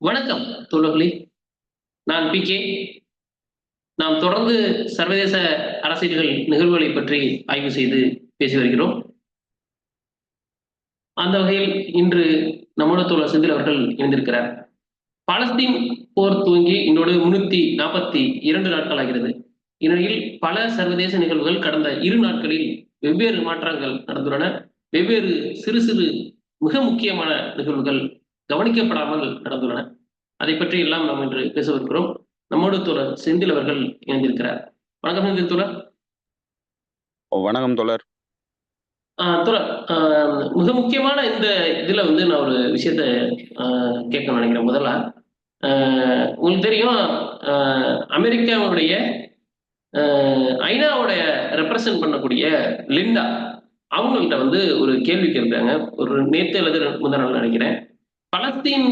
வணக்கம் தோழர்களே. நான் பி.கே. நாம் தொடர்ந்து சர்வதேச அரசியல்கள் நிகழ்வுகளை பற்றி ஆய்வு செய்து பேசி வருகிறோம். அந்த வகையில் இன்று நம்மோடு தோழர் செந்தில் அவர்கள் இணைந்திருக்கிறார். பாலஸ்தீன் போர் துவங்கி இன்றோடு 342 நாட்கள் ஆகிறது. இந்நிலையில் பல சர்வதேச நிகழ்வுகள் கடந்த 2 நாட்களில் வெவ்வேறு மாற்றங்கள் நடந்துள்ளன. வெவ்வேறு சிறு சிறு மிக முக்கியமான நிகழ்வுகள் கவனிக்கப்படாமல் நடந்துள்ளன. அதை பற்றி எல்லாம் நாம் இன்று பேசவிருக்கிறோம். நம்மோடு தோழர் செந்தில் அவர்கள் இணைந்திருக்கிறார். வணக்கம் செந்தில் தோழர். வணக்கம் தோழர். தோழர், மிக முக்கியமான இந்த இதுல நான் ஒரு விஷயத்த கேட்க நினைக்கிறேன். முதல்ல உங்களுக்கு தெரியும், அமெரிக்காவுடைய ஐநாவுடைய ரெப்ரசன்ட் பண்ணக்கூடிய லிண்டா அவங்கள்ட்ட ஒரு கேள்வி கேட்கிறாங்க. ஒரு நேற்று அல்லது முந்தா நாள் நினைக்கிறேன். பலஸ்தீன்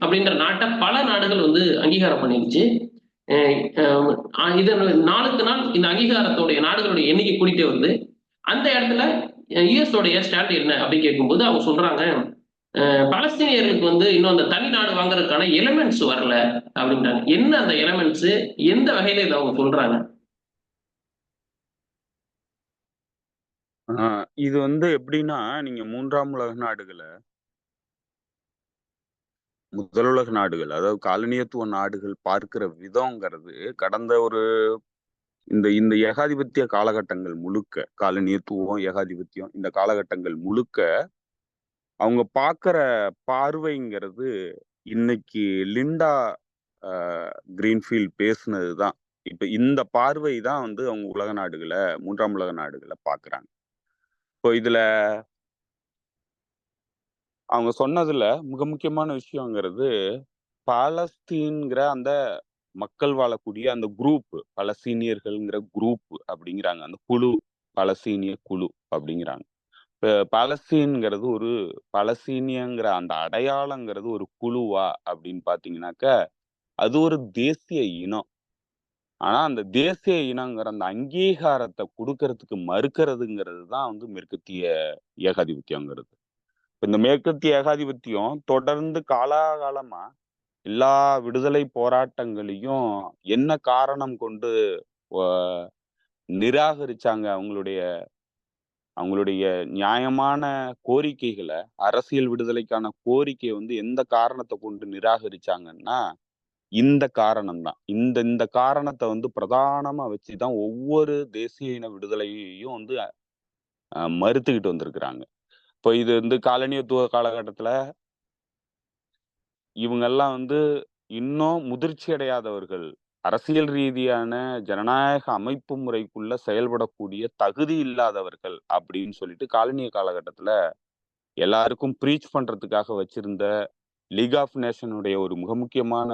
அப்படின்ற நாட்டை பல நாடுகள் அங்கீகாரம் பண்ணிருச்சு. இது நாளுக்கு நாள் இந்த அங்கீகாரத்தோடைய நாடுகளுடைய எண்ணிக்கை கூட்டிட்டே வருது. அந்த இடத்துல யுஎஸ் உடைய ஸ்டாண்ட் என்ன அப்படின்னு கேட்கும்போது அவங்க சொல்றாங்க, பலஸ்தீனியர்களுக்கு இன்னும் அந்த தனி நாடு வாங்குறதுக்கான எலிமெண்ட்ஸ் வரல அப்படின்றாங்க. என்ன அந்த எலிமெண்ட்ஸ், எந்த வகையில இதை அவங்க சொல்றாங்க? இது எப்படின்னா, நீங்க மூன்றாம் உலக நாடுகளை, முதல் உலக நாடுகள், அதாவது காலனியத்துவ நாடுகள் பார்க்கிற விதங்கிறது கடந்த இந்த இந்த ஏகாதிபத்திய காலகட்டங்கள் முழுக்க, காலனியத்துவம், ஏகாதிபத்தியம், இந்த காலகட்டங்கள் முழுக்க அவங்க பார்க்கிற பார்வைங்கிறது இன்னைக்கு லிண்டா கிரீன்ஃபீல்ட் பேசுனதுதான். இப்ப இந்த பார்வை தான் அவங்க உலக நாடுகளை, மூன்றாம் உலக நாடுகளை பார்க்கறாங்க. இப்போ இதுல அவங்க சொன்னதுல மிக முக்கியமான விஷயங்கிறது, பாலஸ்தீன்கிற அந்த மக்கள் வாழக்கூடிய அந்த குரூப், பலஸ்தீனியர்கள்ங்கிற குரூப் அப்படிங்கிறாங்க. அந்த குழு, பலஸ்தீனிய குழு அப்படிங்கிறாங்க. இப்ப பாலஸ்தீன்ங்கிறது பலஸ்தீனியங்கிற அந்த அடையாளங்கிறது ஒரு குழுவா அப்படின்னு பாத்தீங்கன்னாக்க, அது ஒரு தேசிய இனம். ஆனா அந்த தேசிய இனங்கிற அந்த அங்கீகாரத்தை கொடுக்கறதுக்கு மறுக்கிறதுங்கிறது தான் மேற்கத்திய ஏகாதிபத்தியங்கிறது. இந்த மேற்கத்திய ஏகாதிபத்தியம் தொடர்ந்து காலாகாலமா எல்லா விடுதலை போராட்டங்களையும் என்ன காரணம் கொண்டு நிராகரிச்சாங்க? அவங்களுடைய நியாயமான கோரிக்கைகளை, அரசியல் விடுதலைக்கான கோரிக்கை எந்த காரணத்தை கொண்டு நிராகரிச்சாங்கன்னா, இந்த காரணம் தான். இந்த காரணத்தை பிரதானமா வச்சுதான் ஒவ்வொரு தேசிய இன விடுதலையையும் மறுத்துக்கிட்டு வந்திருக்கிறாங்க. இப்போ இது காலனியத்துவ காலகட்டத்துல இவங்கெல்லாம் இன்னும் முதிர்ச்சி அடையாதவர்கள், அரசியல் ரீதியான ஜனநாயக அமைப்பு முறைக்குள்ள செயல்படக்கூடிய தகுதி இல்லாதவர்கள் அப்படின்னு சொல்லிட்டு காலனிய காலகட்டத்துல எல்லாருக்கும் ப்ரீச் பண்றதுக்காக வச்சிருந்த லீக் ஆஃப் நேஷனுடைய ஒரு மிக முக்கியமான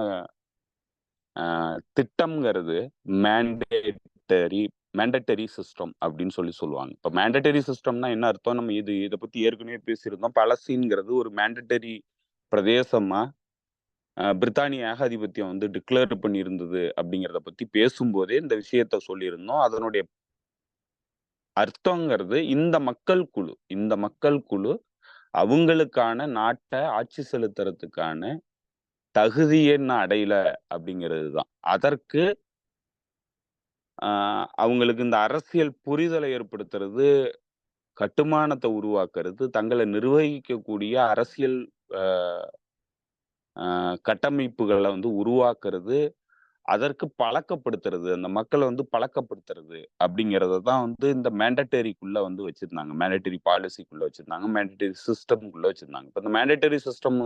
திட்டம்ங்கிறது மேண்டட்டரி சிஸ்டம் அப்படின்னு சொல்லுவாங்க. இப்போ மேண்டட்டரி சிஸ்டம்னா என்ன அர்த்தம்? நம்ம இதை பத்தி ஏற்கனவே பேசியிருந்தோம். பலஸ்தீன்ங்கிறது ஒரு மேண்டட்டரி பிரதேசமா பிரித்தானிய ஏகாதிபத்தியம் டிக்ளேர் பண்ணியிருந்தது அப்படிங்கிறத பத்தி பேசும்போதே இந்த விஷயத்த சொல்லியிருந்தோம். அதனுடைய அர்த்தங்கிறது இந்த மக்கள் குழு அவங்களுக்கான நாட்டை ஆட்சி செலுத்துறதுக்கான தகுதியென்ன அடையல அப்படிங்கிறது தான். அதற்கு அவங்களுக்கு இந்த அரசியல் புரிதலை ஏற்படுத்துறது, கட்டுமானத்தை உருவாக்குறது, தங்களை நிர்வகிக்கக்கூடிய அரசியல் கட்டமைப்புகளை உருவாக்குறது, அதற்கு பழக்கப்படுத்துறது, அந்த மக்களை பழக்கப்படுத்துறது அப்படிங்கிறத தான் இந்த மேண்டட்டரிக்குள்ள வச்சிருந்தாங்க. மேண்டட்டரி பாலிசிக்குள்ள வச்சிருந்தாங்க, மேண்டட்டரி சிஸ்டம்குள்ள வச்சிருந்தாங்க. இப்போ இந்த மேண்டட்டரி சிஸ்டம்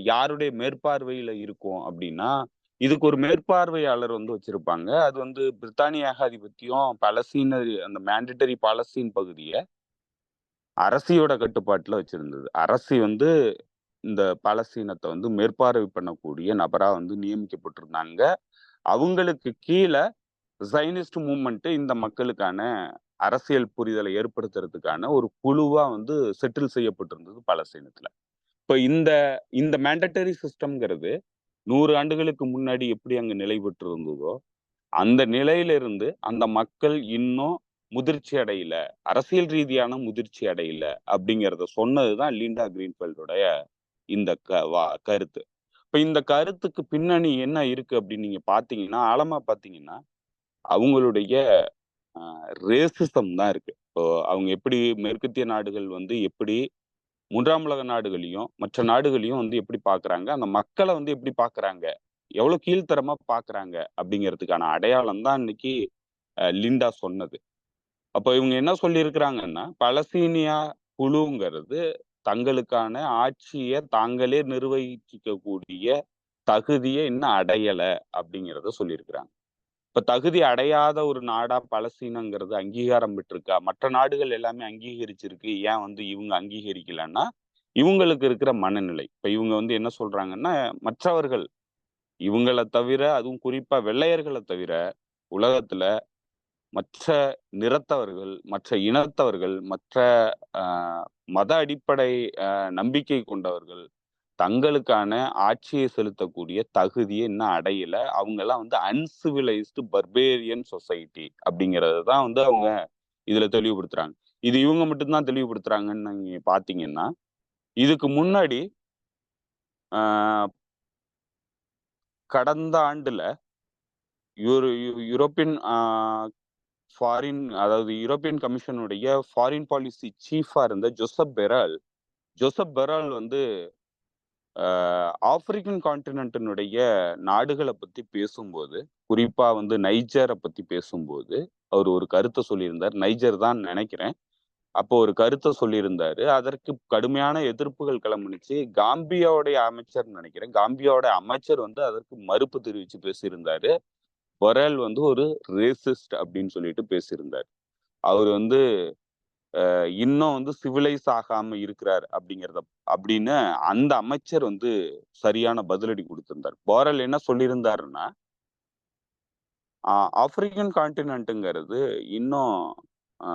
யாருடைய மேற்பார்வையில இருக்கும் அப்படின்னா, இதுக்கு ஒரு மேற்பார்வையாளர் வச்சிருப்பாங்க. அது பிரித்தானிய ஏகாதிபத்தியம் அந்த மேண்டட்டரி பாலஸ்தீன் பகுதியை அரசியோட கட்டுப்பாட்டுல வச்சிருந்தது. அரசி இந்த பாலஸ்தீனத்தை மேற்பார்வை பண்ணக்கூடிய நபரா நியமிக்கப்பட்டிருந்தாங்க. அவங்களுக்கு கீழே ஜைனிஸ்ட் மூவ்மெண்ட் இந்த மக்களுக்கான அரசியல் புரிதலை ஏற்படுத்துறதுக்கான ஒரு குழுவா செட்டில் செய்யப்பட்டிருந்தது பாலஸ்தீனத்துல. இப்ப இந்த மேண்டட்டரி சிஸ்டம்ங்கிறது 100 ஆண்டுகளுக்கு முன்னாடி எப்படி அங்க நிலை பெற்று இருந்ததோ, அந்த நிலையிலிருந்து அந்த மக்கள் இன்னும் முதிர்ச்சி அடையல, அரசியல் ரீதியான முதிர்ச்சி அடையல அப்படிங்கிறத சொன்னதுதான் லிண்டா கிரீன்ஃபீல்டோடைய இந்த கருத்து. இப்ப இந்த கருத்துக்கு பின்னணி என்ன இருக்கு அப்படின்னு நீங்க பாத்தீங்கன்னா, ஆழமா பாத்தீங்கன்னா, அவங்களுடைய ரேசிசம் தான் இருக்கு. இப்போ அவங்க எப்படி மேற்கத்திய நாடுகள் வந்து எப்படி 3ஆம் உலக நாடுகளையும், மற்ற நாடுகளையும் வந்து எப்படி பார்க்குறாங்க, அந்த மக்கள வந்து எப்படி பார்க்குறாங்க, எவ்வளோ கீழ்த்தரமா பார்க்குறாங்க அப்படிங்கிறதுக்கான அடையாளம் தான் இன்னைக்கு லிண்டா சொன்னது. அப்போ இவங்க என்ன சொல்லியிருக்கிறாங்கன்னா, பலஸ்தீனியா குழுங்கிறது தங்களுக்கான ஆட்சிய தாங்களே நிர்வகிக்கக்கூடிய தகுதிய இன்னும் அடையல அப்படிங்கிறத சொல்லியிருக்கிறாங்க. இப்ப தகுதி அடையாத ஒரு நாடா பலஸ்தீனங்கிறது அங்கீகாரம் பெற்றிருக்கா? மற்ற நாடுகள் எல்லாமே அங்கீகரிச்சிருக்கு. ஏன் வந்து இவங்க அங்கீகரிக்கலன்னா, இவங்களுக்கு இருக்கிற மனநிலை. இப்ப இவங்க வந்து என்ன சொல்றாங்கன்னா, மற்றவர்கள் இவங்கள தவிர, அதுவும் குறிப்பா வெள்ளையர்கள தவிர, உலகத்துல மற்ற நிறத்தவர்கள், மற்ற இனத்தவர்கள், மற்ற அ மத அடிப்படை அ நம்பிக்கை கொண்டவர்கள், தங்களுக்கான ஆட்சியை செலுத்தக்கூடிய தகுதிய இன்னும் அடையல. அவங்கலாம் வந்து அன்சிவிலைஸ்டு பர்பேரியன் சொசைட்டி அப்படிங்கிறது தான் வந்து அவங்க இதுல தெளிவுபடுத்துறாங்க. இது இவங்க மட்டும் தான் தெளிவுபடுத்துறாங்கன்னு நீங்க பார்த்தீங்கன்னா, இதுக்கு முன்னாடி அ கடந்த ஆண்டுல யூரோப்பியன் அதாவது யூரோப்பியன் கமிஷனுடைய ஃபாரின் பாலிசி சீஃபா இருந்த ஜோசப் பெரால் வந்து ஆப்பிரிக்கன் கான்டினென்ட்டினுடைய நாடுகள பத்தி பேசும்போது, குறிப்பா வந்து நைஜர பத்தி பேசும்போது, அவரு ஒரு கருத்த சொல்லியிருந்தார். நைஜர் தான் நெனைக்கிறேன். அப்போ ஒரு கருத்த சொல்லியிருந்தாரு. அதற்கு கடுமையான எதிர்ப்புகள் கிளம்புனுச்சு. காம்பியாவுடைய அமைச்சர்ன்னு நெனைக்கிறேன். காம்பியாவோட அமைச்சர் வந்து அதற்கு மறுப்பு தெரிவிச்சு பேசியிருந்தாரு. பொரெல் வந்து ஒரு ரேசிஸ்ட் அப்படின்னு சொல்லிட்டு பேசியிருந்தாரு. அவரு வந்து இன்னும் வந்து சிவிலைஸ் ஆகாம இருக்கிறார் அப்படின்னு அந்த அமைச்சர் வந்து சரியான பதிலடி குடுத்திருந்தார். போரெல் என்ன சொல்லியிருந்தாருன்னா, ஆப்பிரிக்கன் கான்டினென்ட்ங்கிறது இன்னும் அ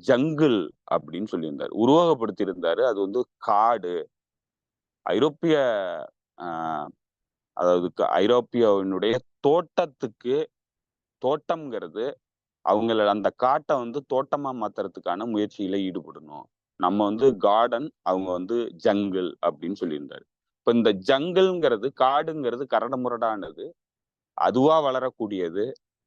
ஜங்கிள் அப்படின்னு சொல்லியிருந்தாரு. உருவகப்படுத்தியிருந்தாரு. அது வந்து காடு. ஐரோப்பிய அ அதாவது ஐரோப்பியாவினுடைய தோட்டத்துக்கு தோட்டம்ங்கிறது அவங்கள அந்த காட்ட வந்து தோட்டமா மாத்துறதுக்கான முயற்சியில ஈடுபடணும். நம்ம வந்து கார்டன், அவங்க வந்து ஜங்கிள் அப்படின்னு சொல்லியிருந்தாரு. இப்ப இந்த ஜங்கிள்ங்கிறது, காடுங்கிறது கரடுமுரடானது. அதுவா வளரக்கூடியது.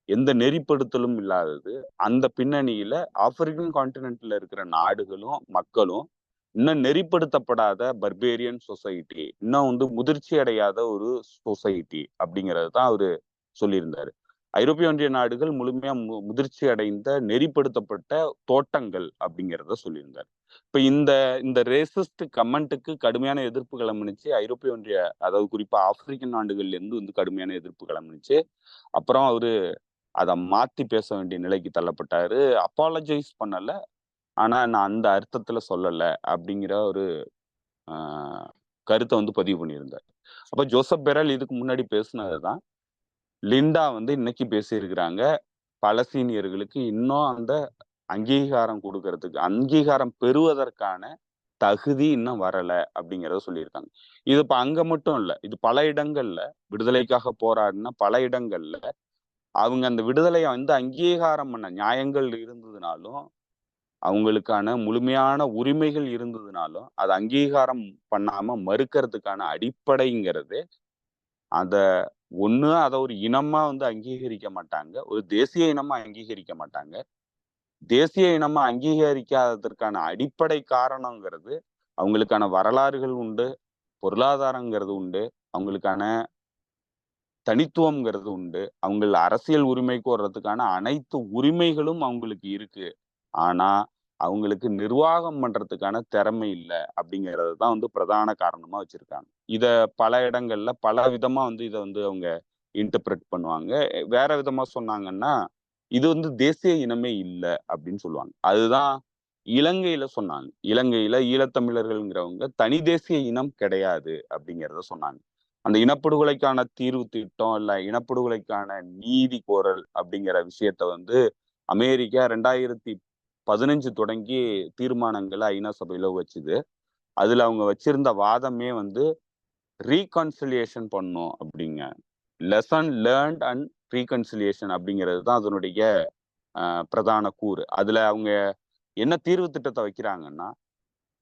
எந்த நெறிப்படுத்தலும் இல்லாதது. அந்த பின்னணியில ஆப்பிரிக்கன் கான்டினென்ட்ல இருக்கிற நாடுகளும், மக்களும் இன்னும் நெறிப்படுத்தப்படாத பர்பேரியன் சொசைட்டி. இன்னும் வந்து முதிர்ச்சி அடையாத ஒரு சொசைட்டி அப்படிங்கிறது தான் அவரு சொல்லியிருந்தாரு. ஐரோப்பிய ஒன்றிய நாடுகள் முழுமையா முதிர்ச்சி அடைந்த நெறிப்படுத்தப்பட்ட தோட்டங்கள் அப்படிங்கிறத சொல்லியிருந்தார். இப்ப இந்த இந்த ரேசிஸ்ட் கமெண்ட்டுக்கு கடுமையான எதிர்ப்பு கிளம்புனுச்சு. ஐரோப்பிய ஒன்றிய அதாவது குறிப்பா ஆப்பிரிக்கன் நாடுகள்ல இருந்து வந்து கடுமையான எதிர்ப்பு கிளம்புனுச்சு. அப்புறம் அவரு அத மாத்தி பேச வேண்டிய நிலைக்கு தள்ளப்பட்டாரு. அப்பாலஜைஸ் பண்ணல. ஆனா நான் அந்த அர்த்தத்துல சொல்லல அப்படிங்கிற ஒரு அ கருத்த வந்து பதிவு பண்ணியிருந்தார். அப்ப ஜோசப் பெரல் இதுக்கு முன்னாடி பேசுனதுதான் லிண்டா வந்து இன்னைக்கு பேசியிருக்கிறாங்க. பலஸ்தீனியர்களுக்கு இன்னும் அந்த அங்கீகாரம் குடுக்கறதுக்கு அங்கீகாரம் பெறுவதற்கான தகுதி இன்னும் வரல அப்படிங்கிறத சொல்லியிருக்காங்க. இது இப்ப அங்க மட்டும் இல்ல. இது பல இடங்கள்ல விடுதலைக்காக போராடின பல இடங்கள்ல அவங்க அந்த விடுதலைய வந்து அங்கீகாரம் பண்ண நியாயங்கள் இருந்ததுனாலும், அவங்களுக்கான முழுமையான உரிமைகள் இருந்ததுனாலும், அத அங்கீகாரம் பண்ணாம மறுக்கறதுக்கான அடிப்படைங்கிறது, அத அத ஒரு இனமா வந்து அங்கீகரிக்க மாட்டாங்க. ஒரு தேசிய இனமா அங்கீகரிக்க மாட்டாங்க. தேசிய இனமா அங்கீகரிக்காததற்கான அடிப்படை காரணங்கிறது, அவங்களுக்கான வரலாறுகள் உண்டு, பொருளாதாரங்கிறது உண்டு, அவங்களுக்கான தனித்துவம்ங்கிறது உண்டு. அவங்கள் அரசியல் உரிமை கோர்றதுக்கான அனைத்து உரிமைகளும் அவங்களுக்கு இருக்கு. ஆனா, அவங்களுக்கு நிர்வாகம் பண்றதுக்கான திறமை இல்ல. அப்படிங்கிறது தான் வந்து பிரதான காரணமா வச்சிருக்காங்க. இத பல இடங்கள்ல பல விதமா வந்து இத வந்து அவங்க இன்டர்பிரெட் பண்ணுவாங்க. வேற விதமா சொன்னாங்கன்னா, இது வந்து தேசிய இனமே இல்ல அப்படின்னு சொல்லுவாங்க. அதுதான் இலங்கையில சொன்னாங்க. இலங்கையில ஈழத்தமிழர்கள்ங்கிறவங்க தனி தேசிய இனம் கிடையாது அப்படிங்கிறத சொன்னாங்க. அந்த இனப்படுகொலைக்கான தீர்வு திட்டம், இல்ல இனப்படுகொலைக்கான நீதி கோரல் அப்படிங்கிற விஷயத்த வந்து அமெரிக்கா 2015 தொடங்கி தீர்மானங்கள ஐநா சபையில வச்சுது. அதுல அவங்க வச்சிருந்த வாதமே வந்து ரீகன்சிலியேஷன் பண்ணணும் அப்படிங்க. லெசன் லேர்ன்ட் அண்ட் ரீகன்சிலியேஷன் அப்படிங்கிறது தான் அதனுடைய பிரதான கூறு. அதுல அவங்க என்ன தீர்வு திட்டத்த வைக்கிறாங்கன்னா,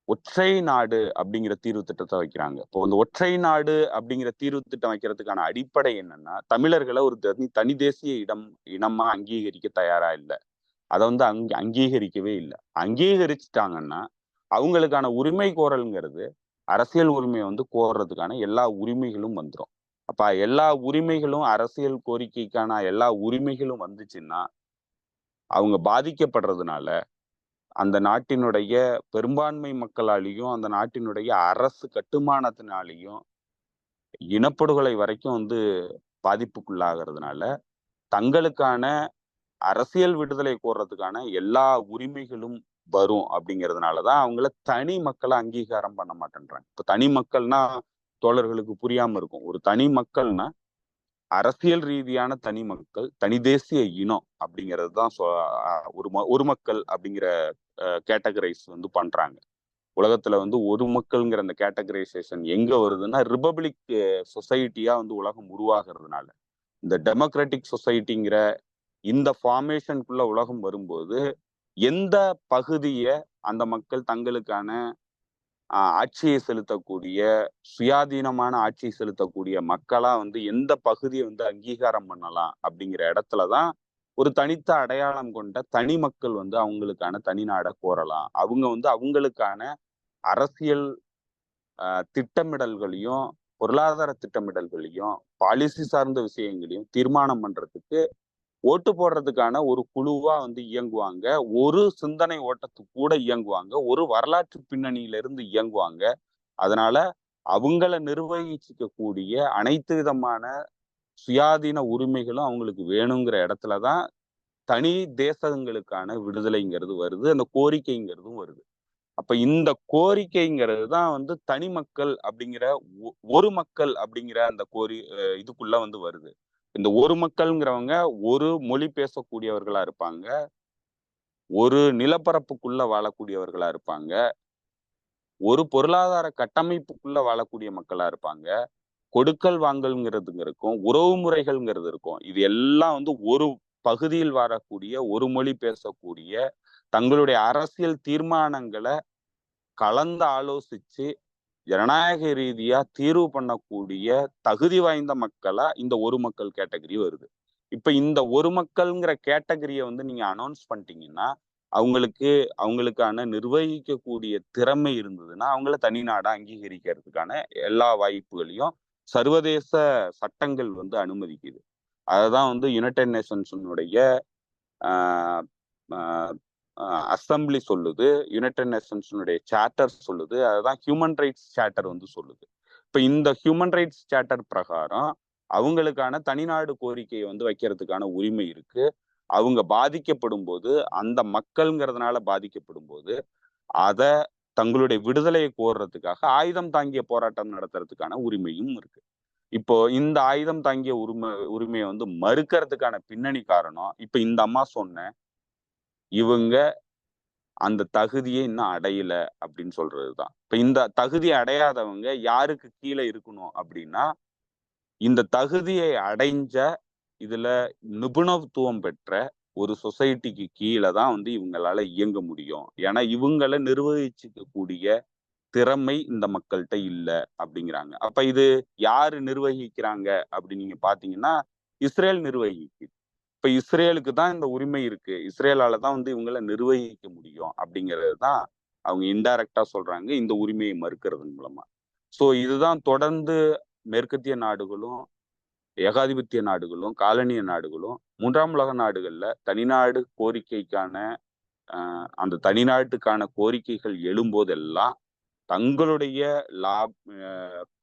ஒற்றை நாடு அப்படிங்கிற தீர்வு திட்டத்தை வைக்கிறாங்க. இப்போ இந்த ஒற்றை நாடு அப்படிங்கிற தீர்வு திட்டம் வைக்கிறதுக்கான அடிப்படை என்னன்னா, தமிழர்களை ஒரு தனி தேசிய இனமா அங்கீகரிக்க தயாரா இல்லை. அதை வந்து அங்கீகரிக்கவே இல்லை. அங்கீகரிச்சுட்டாங்கன்னா அவங்களுக்கான உரிமை கோரல்ங்கிறது அரசியல் உரிமையை வந்து கோர்றதுக்கான எல்லா உரிமைகளும் வந்துடும். அப்ப எல்லா உரிமைகளும் அரசியல் கோரிக்கைக்கான எல்லா உரிமைகளும் வந்துச்சுன்னா அவங்க பாதிக்கப்படுறதுனால அந்த நாட்டினுடைய பெரும்பான்மை மக்களாலையும் அந்த நாட்டினுடைய அரசு கட்டுமானத்தினாலையும் இனப்படுகொலை வரைக்கும் வந்து பாதிப்புக்குள்ளாகிறதுனால தங்களுக்கான அரசியல் விடுதலை கோர்றதுக்கான எல்லா உரிமைகளும் வரும். அப்படிங்கிறதுனாலதான் அவங்கள தனி மக்களை அங்கீகாரம் பண்ண மாட்டேன்றாங்க. இப்ப தனி மக்கள்னா தோழர்களுக்கு புரியாம இருக்கும். ஒரு தனி மக்கள்னா அரசியல் ரீதியான தனி மக்கள், தனி தேசிய இனம் அப்படிங்கிறது தான் ஒரு மக்கள் அப்படிங்கிற கேட்டகரைஸ் வந்து பண்றாங்க. உலகத்துல வந்து ஒரு மக்கள்ங்கிற அந்த கேட்டகரைசேஷன் எங்க வருதுன்னா ரிபப்ளிக் சொசைட்டியா வந்து உலகம் உருவாகிறதுனால, இந்த டெமோக்ராட்டிக் சொசைட்டிங்கிற இந்த ஃபார்மேஷனுக்குள்ள உலகம் வரும்போது எந்த பகுதியை அந்த மக்கள் தங்களுக்கான ஆட்சியை செலுத்தக்கூடிய சுயாதீனமான ஆட்சியை செலுத்தக்கூடிய மக்களா வந்து எந்த பகுதியை வந்து அங்கீகாரம் பண்ணலாம் அப்படிங்கிற இடத்துலதான் ஒரு தனித்த அடையாளம் கொண்ட தனி மக்கள் வந்து அவங்களுக்கான தனி நாடை கோரலாம். அவங்க வந்து அவங்களுக்கான அரசியல் திட்டமிடல்களையும் பொருளாதார திட்டமிடல்களையும் பாலிசி சார்ந்த விஷயங்களையும் தீர்மானம் பண்றதுக்கு ஓட்டு போடுறதுக்கான ஒரு குழுவா வந்து இயங்குவாங்க. ஒரு சிந்தனை ஓட்டத்துக்கு கூட இயங்குவாங்க. ஒரு வரலாற்று பின்னணியில இருந்து இயங்குவாங்க. அதனால அவங்கள நிர்வகிக்கக்கூடிய அனைத்து விதமான சுயாதீன உரிமைகளும் அவங்களுக்கு வேணுங்கிற இடத்துலதான் தனி தேசங்களுக்கான விடுதலைங்கிறது வருது. அந்த கோரிக்கைங்கிறதும் வருது. அப்ப இந்த கோரிக்கைங்கிறது தான் வந்து தனி மக்கள் அப்படிங்கிற ஒரு மக்கள் அப்படிங்கிற அந்த இதுக்குள்ள வந்து வருது. இந்த ஒரு மக்கள்ங்கிறவங்க ஒரு மொழி பேசக்கூடியவர்களா இருப்பாங்க, ஒரு நிலப்பரப்புக்குள்ள வாழக்கூடியவர்களா இருப்பாங்க, ஒரு பொருளாதார கட்டமைப்புக்குள்ள வாழக்கூடிய மக்களா இருப்பாங்க, கொடுக்கல் வாங்கல்ங்கிறதுங்க இருக்கும், உறவு முறைகள்ங்கிறது இருக்கும். இது எல்லாம் வந்து ஒரு பகுதியில் வரக்கூடிய ஒரு மொழி பேசக்கூடிய தங்களுடைய அரசியல் தீர்மானங்களை கலந்து ஆலோசிச்சு ஜனநாயக ரீதியா தீர்வு பண்ணக்கூடிய தகுதி வாய்ந்த மக்களா இந்த ஒரு மக்கள் கேட்டகரி வருது. இப்ப இந்த ஒரு மக்கள்ங்கிற கேட்டகரியை வந்து நீங்க அனௌன்ஸ் பண்ணிட்டீங்கன்னா அவங்களுக்கான நிர்வகிக்கக்கூடிய திறமை இருந்ததுன்னா அவங்கள தனி நாடா அங்கீகரிக்கிறதுக்கான எல்லா வாய்ப்புகளையும் சர்வதேச சட்டங்கள் வந்து அனுமதிக்குது. அதுதான் வந்து யுனைடெட் நேஷன்ஸுடைய ஆஹ் அசம்பிளி சொல்லுது, யுனைடெட் நேஷன்ஸுடைய சார்ட்டர் சொல்லுது, அதுதான் ஹியூமன் ரைட்ஸ் சார்ட்டர் வந்து சொல்லுது. இப்ப இந்த ஹியூமன் ரைட்ஸ் சார்ட்டர் பிரகாரம் அவங்களுக்கான தனிநாடு கோரிக்கையை வந்து வைக்கிறதுக்கான உரிமை இருக்கு. அவங்க பாதிக்கப்படும் போது அந்த மக்கள்ங்கிறதுனால பாதிக்கப்படும் போது அதை தங்களுடைய விடுதலையை கோர்றதுக்காக ஆயுதம் தாங்கிய போராட்டம் நடத்துறதுக்கான உரிமையும் இருக்கு. இப்போ இந்த ஆயுதம் தாங்கிய உரிமையை வந்து மறுக்கிறதுக்கான பின்னணி காரணம் இப்ப இந்த அம்மா சொன்ன இவங்க அந்த தகுதியை இன்னும் அடையல அப்படின்னு சொல்றதுதான். இப்ப இந்த தகுதியை அடையாதவங்க யாருக்கு கீழே இருக்கணும் அப்படின்னா இந்த தகுதியை அடைஞ்ச இதுல நிபுணத்துவம் பெற்ற ஒரு சொசைட்டிக்கு கீழே தான் வந்து இவங்களால இயங்க முடியும். ஏன்னா இவங்களை நிர்வகிச்சுக்கக்கூடிய திறமை இந்த மக்கள்கிட்ட இல்லை அப்படிங்கிறாங்க. அப்ப இது யாரு நிர்வகிக்கிறாங்க அப்படின்னு நீங்க பாத்தீங்கன்னா இஸ்ரேல் நிர்வகிக்குது. இப்ப இஸ்ரேலுக்கு தான் இந்த உரிமை இருக்கு, இஸ்ரேலால தான் வந்து இவங்களை நிர்வகிக்க முடியும் அப்படிங்கிறது தான் அவங்க இன்டைரக்டா சொல்றாங்க இந்த உரிமையை மறுக்கிறதன் மூலமா. சோ இதுதான் தொடர்ந்து மேற்கத்திய நாடுகளும் ஏகாதிபத்திய நாடுகளும் காலனிய நாடுகளும் மூன்றாம் உலக நாடுகள்ல தனிநாடு கோரிக்கைக்கான அந்த தனிநாட்டுக்கான கோரிக்கைகள் எழும்போதெல்லாம் தங்களுடைய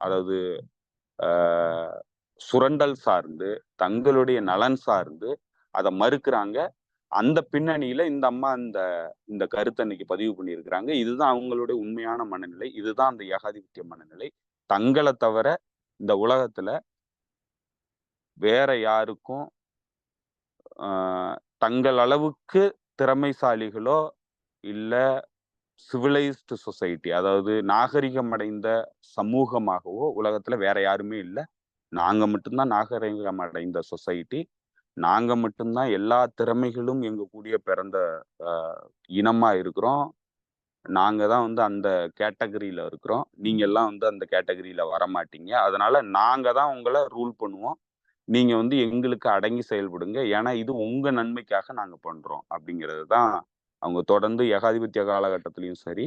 அதாவது சுரண்டல் சார்ந்து தங்களுடைய நலன் சார்ந்து அதை மறுக்கிறாங்க. அந்த பின்னணியில இந்த அம்மா இந்த கருத்தை இன்னைக்கு பதிவு பண்ணியிருக்கிறாங்க. இதுதான் அவங்களுடைய உண்மையான மனநிலை, இதுதான் அந்த ஏகாதிபத்திய மனநிலை. தங்களை தவிர இந்த உலகத்துல வேற யாருக்கும் தங்கள் அளவுக்கு திறமைசாலிகளோ இல்ல சிவிலைஸ்டு சொசைட்டி, அதாவது நாகரிகம் அடைந்த சமூகமாகவோ உலகத்துல வேற யாருமே இல்லை. நாங்க மட்டும்தான் நாகரிகம் அடைந்த சொசைட்டி, நாங்க மட்டும்தான் எல்லா திறமைகளும் எங்க கூடிய பிறந்த இனமா இருக்கிறோம். நாங்க தான் வந்து அந்த கேட்டகரியில இருக்கிறோம். நீங்க எல்லாம் வந்து அந்த கேட்டகரியில வரமாட்டீங்க. அதனால நாங்க தான் உங்கள ரூல் பண்ணுவோம். நீங்க வந்து எங்களுக்கு அடங்கி செயல்படுங்க. ஏன்னா, இது உங்க நன்மைக்காக நாங்க பண்றோம். அப்படிங்கிறது தான் அவங்க தொடர்ந்து ஏகாதிபத்திய காலகட்டத்திலயும் சரி,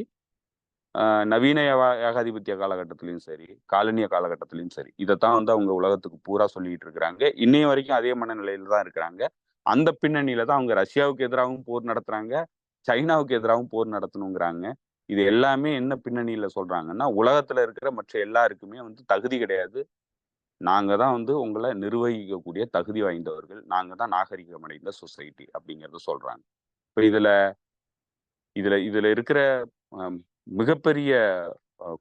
நவீன ஏகாதிபத்திய காலகட்டத்திலயும் சரி, காலனிய காலகட்டத்திலயும் சரி. இதத்தான் வந்து அவங்க உலகத்துக்கு பூரா சொல்லிட்டு இருக்கிறாங்க. இன்னைய வரைக்கும் அதே மனநிலையில தான் இருக்கிறாங்க. அந்த பின்னணியில தான் அவங்க ரஷ்யாவுக்கு எதிராகவும் போர் நடத்துறாங்க. சைனாவுக்கு எதிராகவும் போர் நடத்தணுங்கிறாங்க. இது எல்லாமே என்ன பின்னணியில சொல்றாங்கன்னா, உலகத்துல இருக்கிற மற்ற எல்லாருக்குமே வந்து தகுதி கிடையாது. நாங்க தான் வந்து உங்கள நிர்வகிக்கக்கூடிய தகுதி வாய்ந்தவர்கள். நாங்க தான் நாகரிகம் அடைந்த சொசைட்டி அப்படிங்கிறத சொல்றாங்க. இப்ப இதுல இதுல இதுல இருக்கிற அ மிகப்பெரிய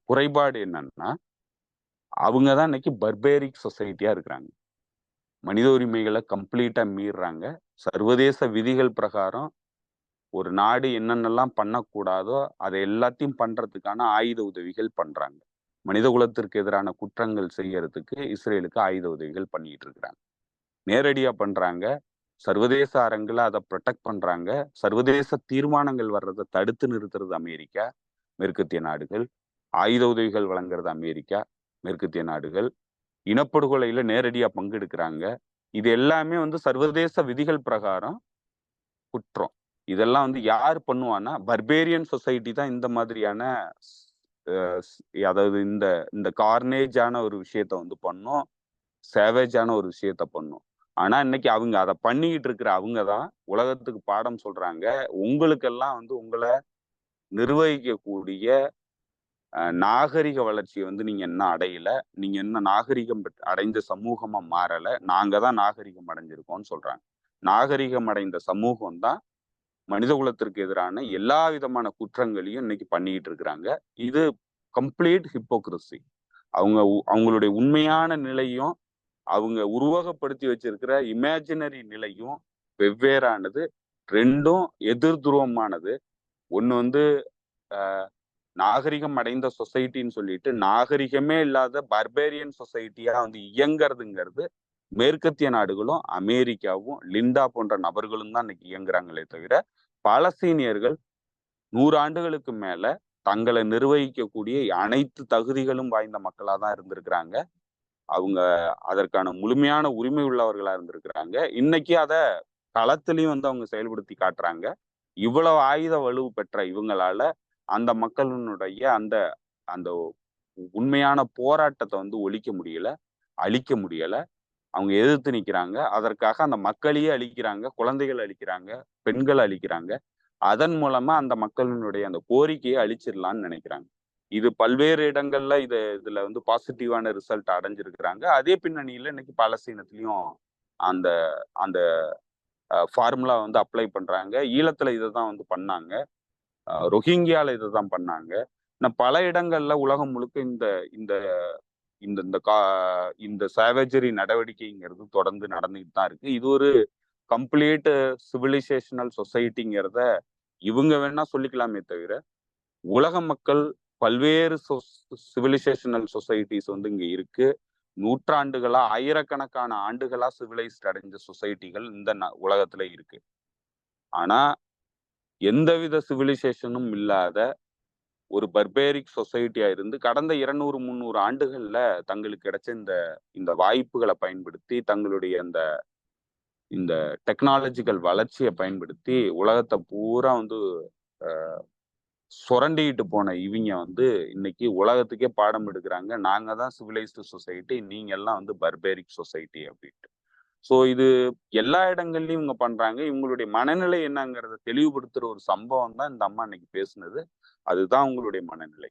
குறைபாடு என்னன்னா, அவங்க தான் இன்னைக்கு பர்பேரிக் சொசைட்டியா இருக்கிறாங்க. மனித உரிமைகள கம்ப்ளீட்டா மீறுறாங்க. சர்வதேச விதிகள் பிரகாரம் ஒரு நாடு என்னென்னலாம் பண்ணக்கூடாதோ, அத எல்லாத்தையும் பண்றதுக்கான ஆயுத உதவிகள் பண்றாங்க. மனித குலத்திற்கு எதிரான குற்றங்கள் செய்யறதுக்கு இஸ்ரேலுக்கு ஆயுத உதவிகள் பண்ணிட்டு இருக்கிறாங்க. நேரடியா பண்றாங்க. சர்வதேச அரங்குல அத புரொடெக்ட் பண்றாங்க. சர்வதேச தீர்மானங்கள் வர்றத தடுத்து நிறுத்துறது அமெரிக்கா, மேற்கத்திய நாடுகள். ஆயுத உதவிகள் வழங்குறது அமெரிக்கா, மேற்கத்திய நாடுகள். இனப்படுகொலையில நேரடியா பங்கெடுக்கிறாங்க. இது எல்லாமே வந்து சர்வதேச விதிகள் பிரகாரம் குற்றம். இதெல்லாம் வந்து யார் பண்ணுவான்னா, பர்பேரியன் சொசைட்டி தான் இந்த மாதிரியான அ அதாவது இந்த இந்த கார்னேஜான ஒரு விஷயத்த வந்து பண்ணும். சேவேஜான ஒரு விஷயத்த பண்ணும். ஆனா, இன்னைக்கு அவங்க அத பண்ணிக்கிட்டு இருக்கிற அவங்க தான் உலகத்துக்கு பாடம் சொல்றாங்க. உங்களுக்கெல்லாம் வந்து உங்கள நிர்வகிக்கக்கூடிய நாகரிக வளர்ச்சிய வந்து நீங்க இன்னும் அடையல. நீங்க இன்னும் நாகரிகம் அடைந்த சமூகமா மாறல. நாங்க தான் நாகரிகம் அடைஞ்சிருக்கோம்னு சொல்றாங்க. நாகரிகம் அடைந்த சமூகம் தான் மனித குலத்திற்கு எதிரான எல்லா விதமான குற்றங்களையும் இன்னைக்கு பண்ணிக்கிட்டு இருக்கிறாங்க. இது கம்ப்ளீட் ஹிப்போக்ரிசி. அவங்களுடைய உண்மையான நிலையும், அவங்க உருவகப்படுத்தி வச்சிருக்கிற இமேஜினரி நிலையும் வெவ்வேறானது. 2ம் எதிர் துருவமானது. ஒண்ணு வந்து அ நாகரிகம் அடைந்த சொசைட்டின்னு சொல்லிட்டு, நாகரிகமே இல்லாத பர்பேரியன் சொசைட்டியா வந்து இயங்குறதுங்கிறது, மேற்கத்திய நாடுகளும், அமெரிக்காவும், லிண்டா போன்ற நபர்களும் தான் இன்னைக்கு இயங்குறாங்களே தவிர, பாலஸ்தீனியர்கள் 100 ஆண்டுகளுக்கு மேல தங்கள நிர்வகிக்கக்கூடிய அனைத்து தகுதிகளும் வாய்ந்த மக்களா தான் இருந்திருக்கிறாங்க. அவங்க அதற்கான முழுமையான உரிமை உள்ளவர்களா இருந்திருக்கிறாங்க. இன்னைக்கு அத களத்திலயும் வந்து அவங்க செயல்படுத்தி காட்டுறாங்க. இவ்வளவு ஆயுத வலு பெற்ற இவங்களால அந்த மக்களினுடைய அந்த அந்த உண்மையான போராட்டத்த வந்து ஒழிக்க முடியல, அழிக்க முடியல. அவங்க எதிர்த்து நிக்கிறாங்க. அதற்காக அந்த மக்களையே அழிக்கிறாங்க, குழந்தைகள அழிக்கிறாங்க, பெண்கள அழிக்கிறாங்க. அதன் மூலமா அந்த மக்களினுடைய அந்த கோரிக்கைய அழிச்சிடலான்னு நினைக்கிறாங்க. இது பல்வேறு இடங்கள்ல இதுல வந்து பாசிட்டிவான ரிசல்ட் அடைஞ்சிருக்கிறாங்க. அதே பின்னணியில இன்னைக்கு பாலஸ்தீனத்திலயும் அந்த அந்த ஃபார்முலா வந்து அப்ளை பண்றாங்க. ஈழத்துல இததான் வந்து பண்ணாங்க. ரொஹிங்கியால இததான் பண்ணாங்க. பல இடங்கள்ல உலகம் முழுக்க இந்த இந்த இந்த இந்த கா இந்த சேவேஜரி நடவடிக்கைங்கிறது தொடர்ந்து நடந்துகிட்டு தான் இருக்கு. இது ஒரு கம்ப்ளீட் சிவிலைசேஷனல் சொசைட்டிங்கிறத இவங்க வேணா சொல்லிக்கலாமே தவிர, உலக மக்கள் பல்வேறு சிவிலைசேஷனல் சொசைட்டிஸ் வந்து இங்க இருக்கு. நூற்றாண்டுகளா, ஆயிரக்கணக்கான ஆண்டுகளா சிவிலைஸ்ட் அடைஞ்ச சொசைட்டிகள் இந்த உலகத்துல இருக்கு. ஆனா, எந்தவித சிவிலைசேஷனும் இல்லாத ஒரு பர்பேரிக் சொசைட்டியா இருந்து கடந்த 200, 300 ஆண்டுகள்ல தங்களுக்கு கிடைச்ச இந்த இந்த வாய்ப்புகள பயன்படுத்தி, தங்களுடைய இந்த டெக்னாலஜிக்கல் வளர்ச்சிய பயன்படுத்தி, உலகத்த பூரா வந்து அ சுரண்டிட்டு போன இவிங்க வந்து இன்னைக்கு உலகத்துக்கே பாடம் எடுக்குறாங்க. நாங்க தான் சிவிலைஸ்டு சொசைட்டி. நீங்க எல்லாம் வந்து பர்பேரிக் சொசைட்டி அப்டின்ட்டு. ஸோ இது எல்லா இடங்கள்லயும் இவங்க பண்றாங்க. இவங்களுடைய மனநிலை என்னங்கிறத தெளிவுபடுத்துற ஒரு சம்பவம் தான் இந்த அம்மா இன்னைக்கு பேசுனது. அதுதான் உங்களுடைய மனநிலை.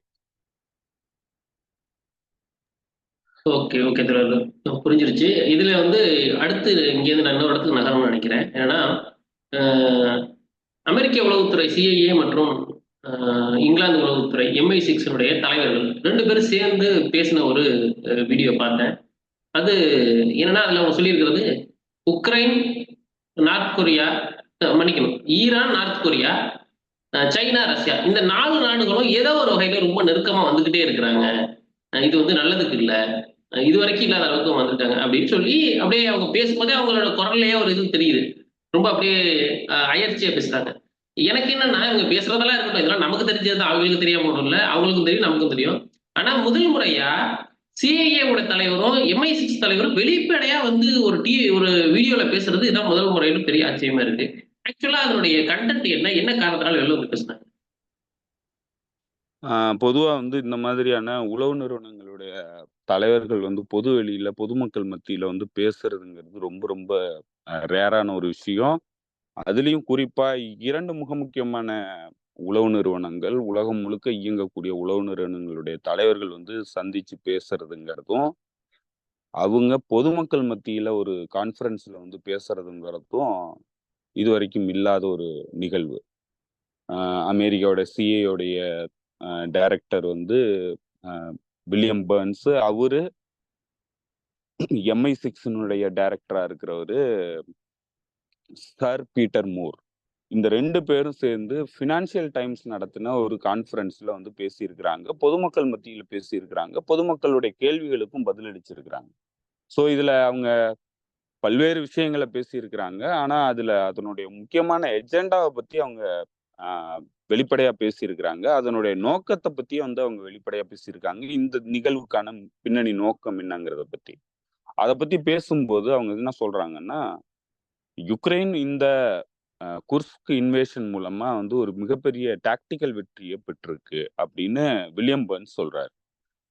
ஓகே, ஓகே தோழர். புரிஞ்சிருச்சு. இதுல வந்து அடுத்து இங்கேருந்து நான் இன்னொரு இடத்துக்கு நகரணும்னு நினைக்கிறேன். ஏன்னா, அ அமெரிக்க உளவுத்துறை CIA மற்றும் இங்கிலாந்து உளவுத்துறை MI6 தலைவர்கள் 2 பேரும் சேர்ந்து பேசின ஒரு வீடியோ பார்த்தேன். அது என்னன்னா, அதுல அவங்க சொல்லியிருக்கிறது, உக்ரைன், நார்த் கொரியா மன்னிக்கணும். Iran, north Korea, China, Russia இந்த 4 நாடுகளும் ஏதோ ஒரு வகையில ரொம்ப நெருக்கமா வந்துகிட்டே இருக்கிறாங்க. இது வந்து நல்லதுக்கு இல்ல. இதுவரைக்கும் இல்லாத அளவுக்கு வந்துட்டாங்க அப்படின்னு சொல்லி, அப்படியே அவங்க பேசும்போதே அவங்களோட குரல்லயே ஒரு இது தெரியுது. ரொம்ப அப்படியே அயர்ச்சியா பேசுறாங்க. எனக்கு என்னன்னா, இவங்க பேசுறதெல்லாம் இருக்கட்டும். இதெல்லாம் நமக்கு தெரிஞ்சது தான். அவங்களுக்கு தெரியாம ஒண்ணும் இல்ல. அவங்களுக்கும் தெரியும், நமக்கும் தெரியும். ஆனா முதல் முறையா சிஐஏ ஓட தலைவரும், MI6 தலைவரும் வெளிப்படையா வந்து ஒரு வீடியோல பேசுறது இதான் முதல் முறைன்னு பெரிய ஆச்சரியமா இருக்கு. ஆக்சுவலா அதனுடைய கன்டென்ட் என்ன? என்ன காரணத்தினால வெளில வந்து பேசுனாங்க? பொதுவா வந்து இந்த மாதிரியான உளவு நிறுவனங்களுடைய தலைவர்கள் வந்து பொது வெளியில, பொதுமக்கள் மத்தியில வந்து பேசுறதுங்கிறது ரொம்ப ரொம்ப ரேரான ஒரு விஷயம். அதுலயும் குறிப்பா 2 முக்கியமான உளவு நிறுவனங்கள், உலகம் முழுக்க இயங்கக்கூடிய உளவு நிறுவனங்களுடைய தலைவர்கள் வந்து சந்திச்சு பேசுறதுங்கிறதும், அவங்க பொதுமக்கள் மத்தியில ஒரு கான்ஃபரன்ஸ்ல வந்து பேசுறதுங்கிறதும் இதுவரைக்கும் இல்லாத ஒரு நிகழ்வு. அ அமெரிக்காவோட சிஐஏ உடைய டைரக்டர் வந்து அ வில்லியம் பர்ன்ஸ். அவரு MI6னுடைய டைரக்டரா இருக்கிறவரு சர் பீட்டர் மூர். இந்த 2 பேரும் சேர்ந்து ஃபினான்ஷியல் டைம்ஸ் நடத்தின ஒரு கான்ஃபரன்ஸ்ல வந்து பேசியிருக்கிறாங்க. பொதுமக்கள் மத்தியில பேசியிருக்கிறாங்க. பொதுமக்களுடைய கேள்விகளுக்கும் பதிலளிச்சிருக்கிறாங்க. ஸோ இதுல அவங்க பல்வேறு விஷயங்கள பேசியிருக்கிறாங்க. ஆனா அதுல அதனுடைய முக்கியமான எஜெண்டாவ பத்தி அவங்க அ வெளிப்படையா பேசியிருக்கிறாங்க. அதனுடைய நோக்கத்த பத்தியும் வந்து அவங்க வெளிப்படையா பேசியிருக்காங்க. இந்த நிகழ்வுக்கான பின்னணி நோக்கம் என்னங்கிறத பத்தி. அத பத்தி பேசும்போது அவங்க என்ன சொல்றாங்கன்னா, யுக்ரைன் இந்த குர்ஸ்க் இன்வேஷன் மூலமா வந்து ஒரு மிகப்பெரிய டாக்டிக்கல் வெற்றிய பெற்றிருக்கு அப்படின்னு வில்லியம் பர்ன்ஸ் சொல்றாரு.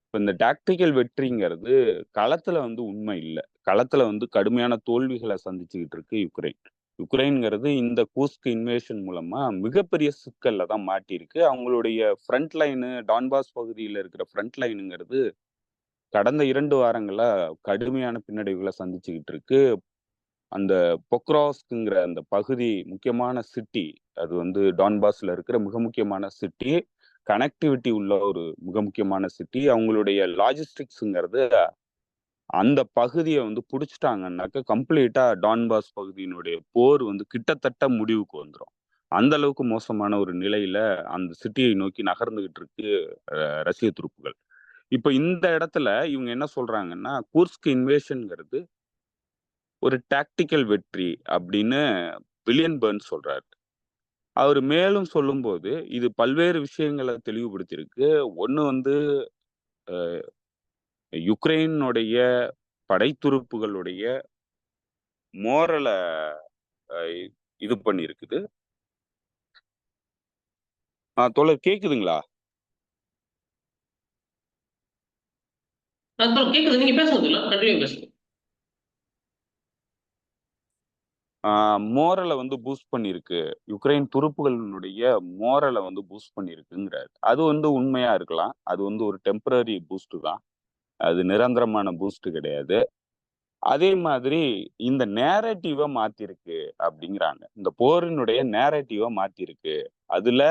இப்ப இந்த டாக்டிக்கல் வெற்றிங்கிறது களத்துல வந்து உண்மை இல்ல. களத்துல வந்து கடுமையான தோல்விகள சந்திச்சுக்கிட்டு இருக்கு யுக்ரைன். யுக்ரைன்ங்கிறது இந்த கூர்ஸ்க் இன்வேஷன் மூலமா மிகப்பெரிய சிக்கல்ல தான் மாட்டியிருக்கு. அவங்களுடைய ஃப்ரண்ட் லைனு டான்பாஸ் பகுதியில இருக்கிற ஃப்ரண்ட் லைனுங்கிறது கடந்த 2 வாரங்களா கடுமையான பின்னடைவுகள சந்திச்சுக்கிட்டு இருக்கு. அந்த பொக்ராஸ்க்ங்கிற அந்த பகுதி முக்கியமான சிட்டி. அது வந்து டான்பாஸ்ல இருக்கிற மிக முக்கியமான சிட்டி. கனெக்டிவிட்டி உள்ள ஒரு மிக முக்கியமான சிட்டி. அவங்களுடைய லாஜிஸ்டிக்ஸ்ங்கிறது அந்த பகுதிய வந்து புடிச்சுட்டாங்கன்னாக்க, கம்ப்ளீட்டா டான்பாஸ் பகுதியினுடைய போர் வந்து கிட்டத்தட்ட முடிவுக்கு வந்துரும். அந்த அளவுக்கு மோசமான ஒரு நிலையில அந்த சிட்டியை நோக்கி நகர்ந்துகிட்டு இருக்கு ரஷ்ய துருப்புகள். இப்ப இந்த இடத்துல இவங்க என்ன சொல்றாங்கன்னா, கூர்ஸ்க் இன்வேஷன்ங்கிறது ஒரு டாக்டிக்கல் வெற்றி அப்படின்னு வில்லியம் பர்ன்ஸ் சொல்றாரு. அவரு மேலும் சொல்லும்போது, இது பல்வேறு விஷயங்கள தெளிவுபடுத்தியிருக்கு. ஒண்ணு வந்து யுக்ரைனுடைய படைத்துருப்புகளுடைய மோரல அ இது பண்ணியிருக்குது. தோழர் கேக்குதுங்களா? அப்புறம் கேட்குது. நீங்க பேசுங்க இல்ல. கன்டின்யூ பேசுங்க. ஆ மோரல வந்து பூஸ்ட் பண்ணியிருக்கு. யுக்ரைன் துருப்புகளினுடைய மோரல வந்து பூஸ்ட் பண்ணியிருக்குங்கிறாரு. அது வந்து உண்மையா இருக்கலாம். அது வந்து ஒரு டெம்பரரி பூஸ்ட் தான். அது நிரந்தரமான பூஸ்ட் கிடையாது. அதே மாதிரி இந்த நேரேட்டிவ மாத்திருக்கு அப்படிங்கிறாங்க. இந்த போரினுடைய நேரேட்டிவ மாத்திருக்கு. அதுல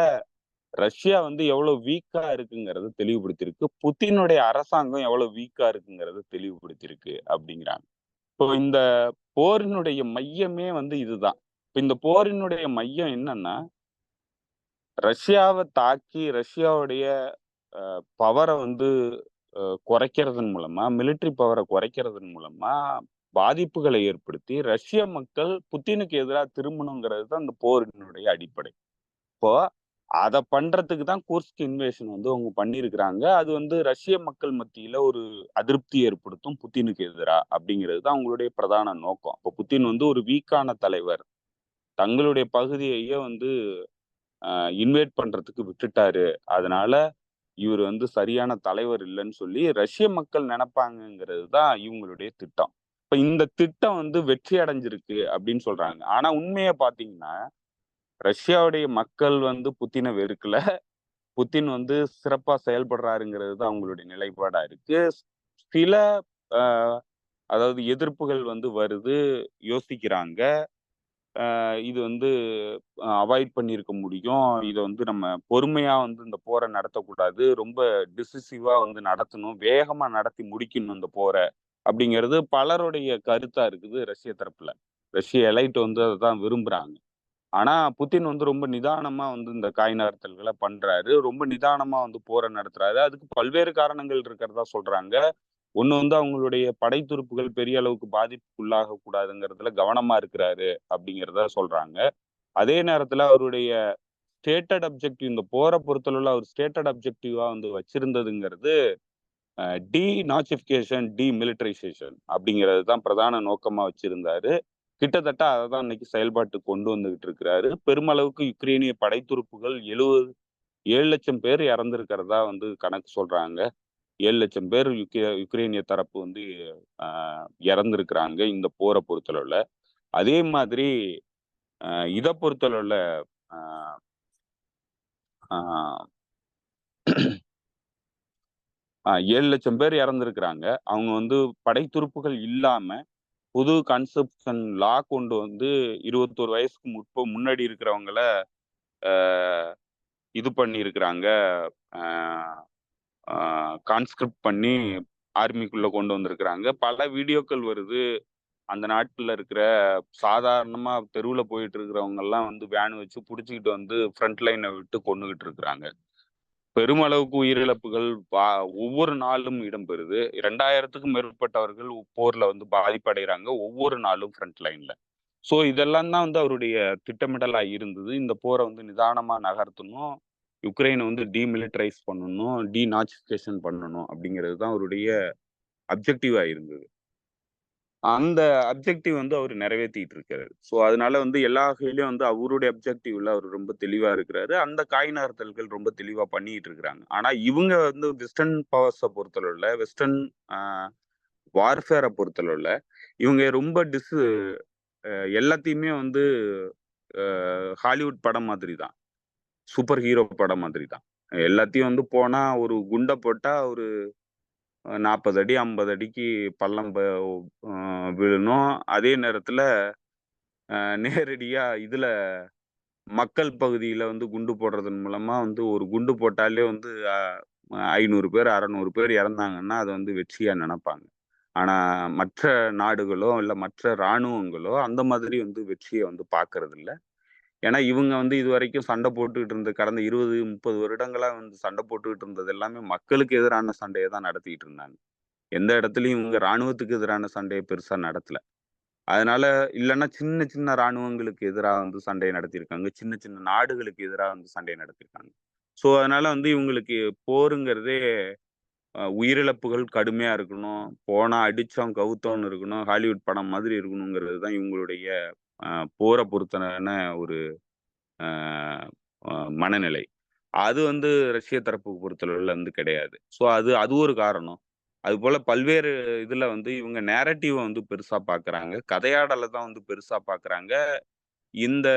ரஷ்யா வந்து எவ்வளவு வீக்கா இருக்குங்கிறத தெளிவுபடுத்தியிருக்கு. புத்தினுடைய அரசாங்கம் எவ்வளவு வீக்கா இருக்குங்கிறத தெளிவுபடுத்தியிருக்கு அப்படிங்கிறாங்க. இப்போ இந்த போரினுடைய மையமே வந்து இதுதான். இப்ப இந்த போரினுடைய மையம் என்னன்னா, ரஷ்யாவ தாக்கி ரஷ்யாவுடைய பவர வந்து குறைக்கிறதன் மூலமா, மிலிட்டரி பவர குறைக்கிறதன் மூலமா பாதிப்புகளை ஏற்படுத்தி, ரஷ்ய மக்கள் புத்தினுக்கு எதிரா திரும்பணுங்கிறது தான் இந்த போரினுடைய அடிப்படை. இப்போ அத பண்றதுக்கு தான் கூர்ஸ்க் இன்வேஷன் வந்து அவங்க பண்ணியிருக்கிறாங்க. அது வந்து ரஷ்ய மக்கள் மத்தியில ஒரு அதிருப்தி ஏற்படுத்தும் புத்தினுக்கு எதிரா அப்படிங்கிறது தான் அவங்களுடைய பிரதான நோக்கம். அப்போ புத்தின் வந்து ஒரு வீக்கான தலைவர். தங்களுடைய பகுதியையே வந்து இன்வேட் பண்றதுக்கு விட்டுட்டாரு. அதனால இவரு வந்து சரியான தலைவர் இல்லன்னு சொல்லி ரஷ்ய மக்கள் நெனப்பாங்கங்கிறது தான் இவங்களுடைய திட்டம். இப்ப இந்த திட்டம் வந்து வெற்றி அடைஞ்சிருக்கு அப்படின்னு சொல்றாங்க. ஆனா உண்மைய பார்த்தீங்கன்னா, ரஷ்யாவுடைய மக்கள் வந்து புத்தின வெறுக்கல. புத்தின் வந்து சிறப்பா செயல்படுறாருங்கிறது தான் அவங்களுடைய நிலைப்பாடா இருக்கு. சில அ அதாவது எதிர்ப்புகள் வந்து வருது, யோசிக்கிறாங்க. இது வந்து அவாய்ட் பண்ணியிருக்க முடியும். இத வந்து நம்ம பொறுமையா வந்து இந்த போர நடத்தக்கூடாது. ரொம்ப டிசிசிவா வந்து நடத்தணும். வேகமா நடத்தி முடிக்கணும் இந்த போர. அப்படிங்கிறது பலருடைய கருத்தா இருக்குது ரஷ்ய தரப்புல. ரஷ்ய எலைட் வந்து அததான் விரும்புறாங்க. ஆனா, புட்டின் வந்து ரொம்ப நிதானமா வந்து இந்த காய் நகர்த்தல்கள பண்றாரு. ரொம்ப நிதானமா வந்து போர நடத்துறாரு. அதுக்கு பல்வேறு காரணங்கள் இருக்கிறதா சொல்றாங்க. ஒண்ணு வந்து அவங்களுடைய படைத்துருப்புகள் பெரிய அளவுக்கு பாதிப்புக்குள்ளாகக் கூடாதுங்கிறதுல கவனமா இருக்கிறாரு அப்படிங்கிறத சொல்றாங்க. அதே நேரத்துல அவருடைய ஸ்டேட்டட் அப்ஜெக்டிவ், இந்த போரை பொறுத்தளவுல அவர் ஸ்டேட்டட் அப்ஜெக்டிவா வந்து வச்சிருந்ததுங்கிறது டீநாசிபிகேஷன், டீமிலிட்டரைசேஷன் அப்படிங்கிறது தான் பிரதான நோக்கமா வச்சிருந்தாரு. கிட்டத்தட்ட அதை தான் இன்னைக்கு செயல்பாட்டுக்கு கொண்டு வந்துகிட்டு இருக்கிறாரு. பெருமளவுக்கு யுக்ரைனிய படைத்துருப்புகள் 7 லட்சம் பேர் இறந்திருக்கிறதா வந்து கணக்கு சொல்றாங்க. 7 லட்சம் பேர் யுக்ரைனிய தரப்பு வந்து இறந்திருக்கிறாங்க இந்த போரை பொறுத்தளவுல. அதே மாதிரி இதை பொறுத்தளவுல 7 லட்சம் பேர் இறந்திருக்கிறாங்க. அவங்க வந்து படைத்துருப்புகள் இல்லாம புது கன்செப்ஷன் லா கொண்டு வந்து 21 வயசுக்கு முன்னாடி இருக்கிறவங்கள இது பண்ணி இருக்கிறாங்க, கான்ஸ்கிரிப்ட் பண்ணி ஆர்மிக்குள்ள கொண்டு வந்திருக்கிறாங்க. பல வீடியோக்கள் வருது. அந்த நாட்டுல இருக்கிற சாதாரணமா தெருவுல போயிட்டு இருக்கிறவங்க எல்லாம் வந்து வேன் வச்சு புடிச்சுக்கிட்டு வந்து ஃப்ரண்ட் லைனை விட்டு கொண்டுகிட்டு இருக்கிறாங்க. பெருமளவுக்கு உயிரிழப்புகள் ஒவ்வொரு நாளும் இடம்பெறுது. 2000க்கும் மேற்பட்டவர்கள் போர்ல வந்து பாதிப்படைகிறாங்க ஒவ்வொரு நாளும் ஃப்ரண்ட் லைன்ல. ஸோ இதெல்லாம் தான் வந்து அவருடைய திட்டமிடலா இருந்தது. இந்த போரை வந்து நிதானமா நகர்த்தணும், யுக்ரைனை வந்து டீமிலிட்டரைஸ் பண்ணணும், டீநாசிபிகேஷன் பண்ணணும் அப்படிங்கிறது தான் அவருடைய அப்ஜெக்டிவா இருந்தது. அந்த அப்ஜெக்டிவ் வந்து அவர் நிறைவேற்றிட்டு இருக்காரு. ஸோ அதனால வந்து எல்லா வகையிலயும் வந்து அவருடைய அப்ஜெக்டிவ்ல அவர் ரொம்ப தெளிவா இருக்கிறாரு. அந்த காய் நகர்த்தல்கள் ரொம்ப தெளிவா பண்ணிட்டு இருக்கிறாங்க. ஆனா இவங்க வந்து வெஸ்டர்ன் பவர்ஸை பொறுத்தளவுல, வெஸ்டர்ன் வார்ஃபேரை பொறுத்தளவுல இவங்க ரொம்ப எல்லாத்தையுமே வந்து ஹாலிவுட் படம் மாதிரி தான், சூப்பர் ஹீரோ படம் மாதிரி தான். எல்லாத்தையும் வந்து போனா ஒரு குண்டை போட்டா ஒரு 40 அடி 50 அடிக்கு பள்ளம் விழணும். அதே நேரத்துல நேரடியா இதுல மக்கள் பகுதியில வந்து குண்டு போடுறதன் மூலமா வந்து ஒரு குண்டு போட்டாலே வந்து 500 பேர் 600 பேர் இறந்தாங்கன்னா அதை வந்து வெற்றியா நினைப்பாங்க. ஆனா மற்ற நாடுகளோ இல்ல மற்ற இராணுவங்களோ அந்த மாதிரி வந்து வெற்றியை வந்து பாக்குறது இல்ல. ஏன்னா இவங்க வந்து இது வரைக்கும் சண்டை போட்டுக்கிட்டு இருந்த கடந்த 20-30 வருடங்களா வந்து சண்டை போட்டுக்கிட்டு இருந்தது எல்லாமே மக்களுக்கு எதிரான சண்டையை தான் நடத்திட்டு இருந்தாங்க. எந்த இடத்துலயும் இவங்க இராணுவத்துக்கு எதிரான சண்டையை பெருசா நடத்தல. அதனால இல்லைன்னா சின்ன சின்ன இராணுவங்களுக்கு எதிராக வந்து சண்டையை நடத்தியிருக்காங்க, சின்ன சின்ன நாடுகளுக்கு எதிராக வந்து சண்டையை நடத்தியிருக்காங்க. ஸோ அதனால வந்து இவங்களுக்கு போருங்கிறதே உயிரிழப்புகள் கடுமையா இருக்கணும், போனா அடிச்சோம் கவுத்தோன்னு இருக்கணும், ஹாலிவுட் படம் மாதிரி இருக்கணுங்கிறது தான் இவங்களுடைய போரை பொறுத்தன ஒரு மனநிலை. அது வந்து ரஷ்ய தரப்பு பொறுத்தளவுல வந்து கிடையாது. ஸோ அது ஒரு காரணம். அதுபோல பல்வேறு இதுல வந்து இவங்க நேரட்டிவ வந்து பெருசா பாக்குறாங்க, கதையாடலை தான் வந்து பெருசா பாக்குறாங்க. இந்த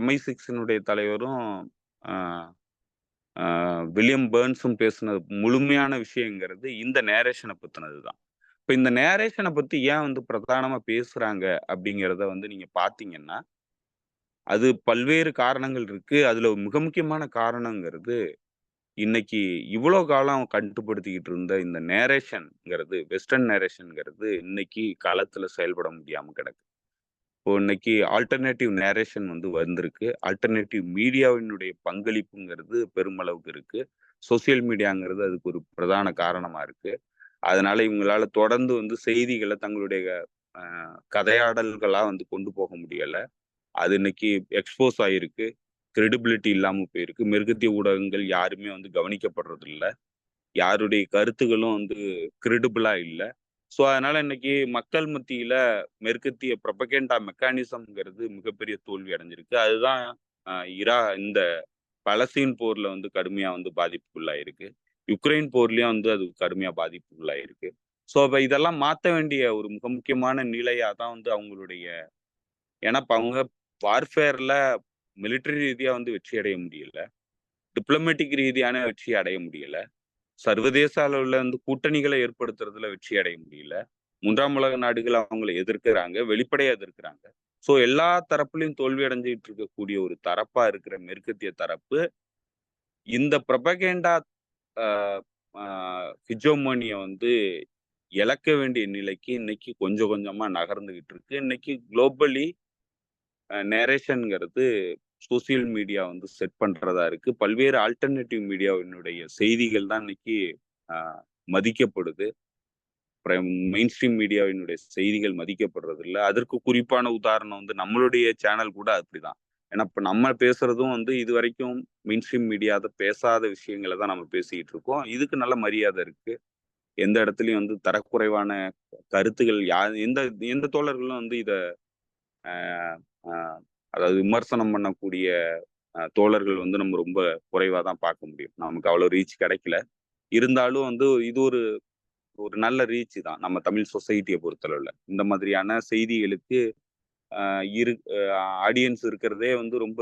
MI6 தலைவரும் வில்லியம் பேர்ன்ஸும் பேசின முழுமையான விஷயங்கிறது இந்த நேரேஷனை பத்தினது தான். இப்ப இந்த நேரேஷனை பத்தி ஏன் வந்து பிரதானமா பேசுறாங்க அப்படிங்கிறத வந்து நீங்க பாத்தீங்கன்னா, அது பல்வேறு காரணங்கள் இருக்கு. அதுல மிக முக்கியமான காரணங்கிறது, இன்னைக்கு இவ்வளோ காலம் கட்டுப்படுத்திக்கிட்டு இருந்த இந்த நேரேஷன்ங்கிறது, வெஸ்டர்ன் நேரேஷன்ங்கிறது இன்னைக்கு களத்துல செயல்பட முடியாம கிடக்கு. இப்போ இன்னைக்கு ஆல்டர்னேட்டிவ் நேரேஷன் வந்து வந்திருக்கு. ஆல்டர்னேட்டிவ் மீடியாவினுடைய பங்களிப்புங்கிறது பெருமளவுக்கு இருக்கு. சோசியல் மீடியாங்கிறது அதுக்கு ஒரு பிரதான காரணமா இருக்கு. அதனால இவங்களால தொடர்ந்து வந்து செய்திகளை தங்களுடைய கதையாடல்களா வந்து கொண்டு போக முடியல. அது இன்னைக்கு எக்ஸ்போஸ் ஆயிருக்கு. கிரெடிபிலிட்டி இல்லாம போயிருக்கு. மேற்கத்திய ஊடகங்கள் யாருமே வந்து கவனிக்கப்படுறது இல்ல. யாருடைய கருத்துகளும் வந்து கிரெடிபிளா இல்ல. ஸோ அதனால இன்னைக்கு மக்கள் மத்தியில மேற்கத்திய ப்ரொபகேண்டா மெக்கானிசம்ங்கிறது மிகப்பெரிய தோல்வி அடைஞ்சிருக்கு. அதுதான் இந்த பலஸ்தீன் போர்ல வந்து கடுமையா வந்து பாதிப்புக்குள்ளாயிருக்கு. யுக்ரைன் போர்லயும் வந்து அது கடுமையா பாதிப்புக்குள்ளாயிருக்கு. ஸோ அப்ப இதெல்லாம் மாத்த வேண்டிய ஒரு மிக முக்கியமான நிலையா தான் வந்து அவங்களுடைய, ஏன்னா அவங்க வார்ஃபேர்ல மிலிட்டரி ரீதியா வந்து வெற்றி அடைய முடியல, டிப்ளமேட்டிக் ரீதியான வெற்றி அடைய முடியல, சர்வதேச அளவுல வந்து கூட்டணிகளை ஏற்படுத்துறதுல வெற்றி அடைய முடியல. 3ஆம் உலக நாடுகள் அவங்களை எதிர்க்கிறாங்க, வெளிப்படையா எதிர்க்கிறாங்க. ஸோ எல்லா தரப்புலையும் தோல்வி அடைஞ்சிட்டு இருக்கக்கூடிய ஒரு தரப்பா இருக்கிற மேற்கத்திய தரப்பு இந்த ப்ரொபகேண்டா ஹிஜோமோனிய வந்து இழக்க வேண்டிய நிலைக்கு இன்னைக்கு கொஞ்சம் கொஞ்சமா நகர்ந்துகிட்டு இருக்கு. இன்னைக்கு குளோபலி நேரேஷன்ங்கிறது சோசியல் மீடியா வந்து செட் பண்றதா இருக்கு. பல்வேறு ஆல்டர்னேட்டிவ் மீடியாவினுடைய செய்திகள் தான் இன்னைக்கு மதிக்கப்படுது. மெயின் ஸ்ட்ரீம் மீடியாவினுடைய செய்திகள் மதிக்கப்படுறது இல்லை. அதற்கு குறிப்பான உதாரணம் வந்து நம்மளுடைய சேனல் கூட அப்படிதான். ஏன்னா இப்ப நம்ம பேசுறதும் வந்து இது வரைக்கும் மெயின்ஸ்ட்ரீம் மீடியாத பேசாத விஷயங்களை தான் நம்ம பேசிக்கிட்டு இருக்கோம். இதுக்கு நல்ல மரியாதை இருக்கு. எந்த இடத்துலயும் வந்து தரக்குறைவான கருத்துகள் எந்த எந்த தோழர்களும் வந்து இத ஆஹ் ஆஹ் அதாவது விமர்சனம் பண்ணக்கூடிய தோழர்கள் வந்து நம்ம ரொம்ப குறைவா தான் பார்க்க முடியும். நமக்கு அவ்வளவு ரீச் கிடைக்கல. இருந்தாலும் வந்து இது ஒரு ஒரு நல்ல ரீச் தான் நம்ம தமிழ் சொசைட்டியை பொறுத்தளவுல. இந்த மாதிரியான செய்திகளுக்கு இரு ஆடியன்ஸ் இருக்கிறதே வந்து ரொம்ப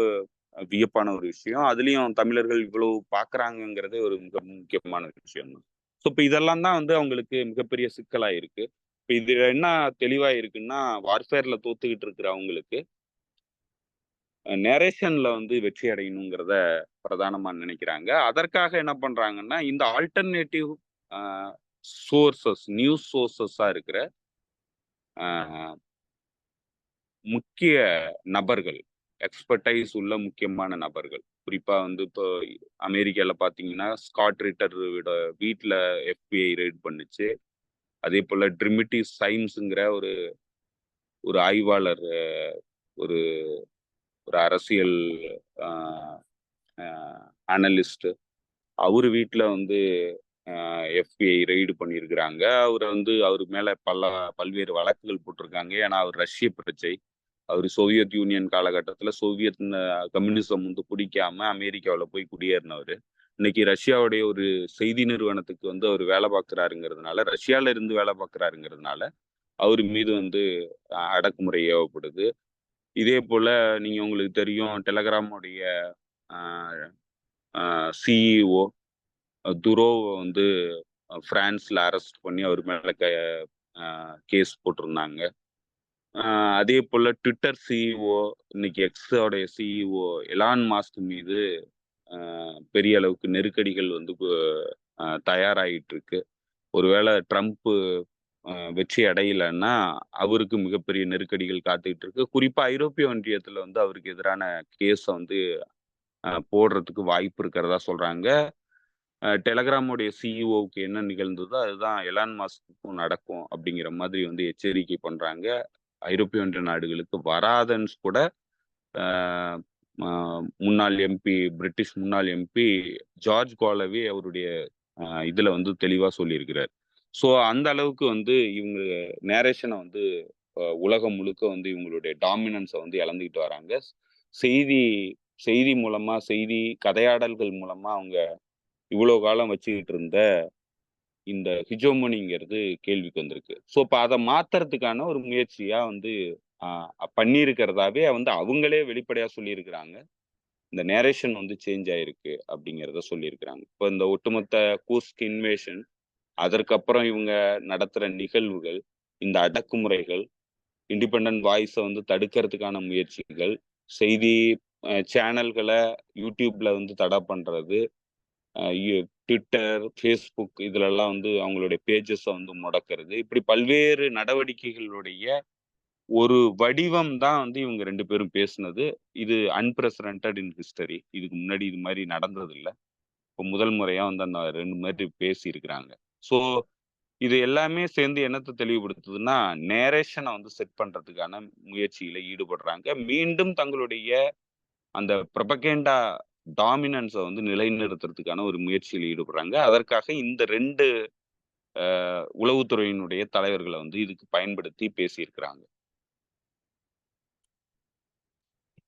வியப்பான ஒரு விஷயம். அதுலயும் தமிழர்கள் இவ்வளவு பாக்குறாங்கங்கிறதே ஒரு மிக முக்கியமான விஷயம் தான். ஸோ இப்போ இதெல்லாம் தான் வந்து அவங்களுக்கு மிகப்பெரிய சிக்கலா இருக்கு. இப்போ இதுல என்ன தெளிவா இருக்குன்னா, வார்ஃபேர்ல தோத்துக்கிட்டு இருக்கிற அவங்களுக்கு நேரேஷன்ல வந்து வெற்றி அடையணுங்கிறத பிரதானமா நினைக்கிறாங்க. அதற்காக என்ன பண்றாங்கன்னா, இந்த ஆல்டர்னேட்டிவ் சோர்சஸ், நியூஸ் சோர்சஸா இருக்கிற அஹ், முக்கிய நபர்கள், எக்ஸ்பர்டைஸ் உள்ள முக்கியமான நபர்கள். குறிப்பா வந்து இப்போ அமெரிக்கால பாத்தீங்கன்னா, ஸ்காட் ரிட்டரோட வீட்ல FBI ரெய்ட் பண்ணுச்சு. அதே போல ட்ரிமிட்டி சைம்ஸ்ங்கிற ஒரு ஒரு ஆய்வாளர், ஒரு ஒரு அரசியல் அனலிஸ்ட், அவரு வீட்ல வந்து FBI ரெய்டு பண்ணியிருக்கிறாங்க. அவர் மேல பல்வேறு வழக்குகள் போட்டிருக்காங்க. ஏன்னா அவர் ரஷ்ய பிரஜை. அவர் சோவியத் யூனியன் காலகட்டத்துல சோவியத் கம்யூனிசம் வந்து பிடிக்காம அமெரிக்காவுல போய் குடியேறினவர். இன்னைக்கு ரஷ்யாவுடைய ஒரு செய்தி நிறுவனத்துக்கு வந்து அவர் வேலை பார்க்கிறாருங்கிறதுனால, ரஷ்யால இருந்து வேலை பார்க்கிறாருங்கிறதுனால அவர் மீது வந்து அடக்குமுறை ஏவப்படுது. இதே போல உங்களுக்கு தெரியும், டெலகிராமுடைய சிஇஓ துரோவ வந்து பிரான்ஸ்ல அரெஸ்ட் பண்ணி அவர் மேல கேஸ் போட்டிருந்தாங்க. அதே போல ட்விட்டர் சிஇஓ, இன்னைக்கு எக்ஸோடைய சிஇஓ எலான் மாஸ்க் மீது பெரிய அளவுக்கு நெருக்கடிகள் வந்து தயாராகிட்டு இருக்கு. ஒருவேளை ட்ரம்ப் வெற்றி அடையலைன்னா அவருக்கு மிகப்பெரிய நெருக்கடிகள் காத்துக்கிட்டு இருக்கு. குறிப்பா ஐரோப்பிய ஒன்றியத்துல வந்து அவருக்கு எதிரான கேஸை வந்து போடுறதுக்கு வாய்ப்பு இருக்கிறதா சொல்றாங்க. டெலகிராமுடைய சிஇஓவுக்கு என்ன நிகழ்ந்ததோ அதுதான் எலான் மாஸ்க்கும் நடக்கும் அப்படிங்கிற மாதிரி வந்து எச்சரிக்கை பண்றாங்க. ஐரோப்பிய ஒன்றிய நாடுகளுக்கு வராதன்னு கூட முன்னாள் எம்பி, பிரிட்டிஷ் முன்னாள் எம்பி ஜார்ஜ் காலவே அவருடைய இதுல வந்து தெளிவா சொல்லியிருக்கிறார். ஸோ அந்த அளவுக்கு வந்து இவங்க நேரேஷனை வந்து உலகம் முழுக்க வந்து இவங்களுடைய டாமினன்ஸை வந்து இழந்துக்கிட்டு வராங்க. செய்தி செய்தி மூலமா, செய்தி கதையாடல்கள் மூலமா அவங்க இவ்வளவு காலம் வச்சுக்கிட்டு இருந்த இந்த ஹிஜோமனிங்கிறது கேள்விக்கு வந்திருக்கு. ஸோ இப்போ அதை மாத்துறதுக்கான ஒரு முயற்சியா வந்து பண்ணியிருக்கிறதாவே வந்து அவங்களே வெளிப்படையா சொல்லியிருக்கிறாங்க. இந்த நேரேஷன் வந்து சேஞ்ச் ஆயிருக்கு அப்படிங்கிறத சொல்லியிருக்கிறாங்க. இப்போ இந்த ஒட்டுமொத்த கூஸ்க் இன்வேஷன், அதற்கப்புறம் இவங்க நடத்துற நிகழ்வுகள், இந்த அடக்குமுறைகள், இண்டிபெண்டன்ட் வாய்ஸை வந்து தடுக்கிறதுக்கான முயற்சிகள், செய்தி சேனல்களை யூடியூப்ல வந்து தடை பண்றது, ட்விட்டர், ஃபேஸ்புக் இதுலெல்லாம் வந்து அவங்களுடைய பேஜஸை வந்து முடக்கிறது, இப்படி பல்வேறு நடவடிக்கைகளுடைய ஒரு வடிவம் தான் வந்து இவங்க 2 பேரும் பேசுனது. இது அன்பிரசிடென்டட் இன் ஹிஸ்டரி. இதுக்கு முன்னாடி இது மாதிரி நடந்தது இல்ல. இப்போ முதல் முறையா வந்து அந்த 2 பேர் பேசியிருக்கிறாங்க. ஸோ இது எல்லாமே சேர்ந்து என்னத்த தெளிவுபடுத்துதுன்னா, நேரேஷனை வந்து செட் பண்றதுக்கான முயற்சியில ஈடுபடுறாங்க. மீண்டும் தங்களுடைய அந்த ப்ரொபகேண்டா டாமினன்ஸை வந்து நிலைநிறுத்துறதுக்கான ஒரு முயற்சியில் ஈடுபடுறாங்க. அதற்காக இந்த 2 உளவுத்துறையினுடைய தலைவர்களை வந்து இதுக்கு பயன்படுத்தி பேசியிருக்கிறாங்க.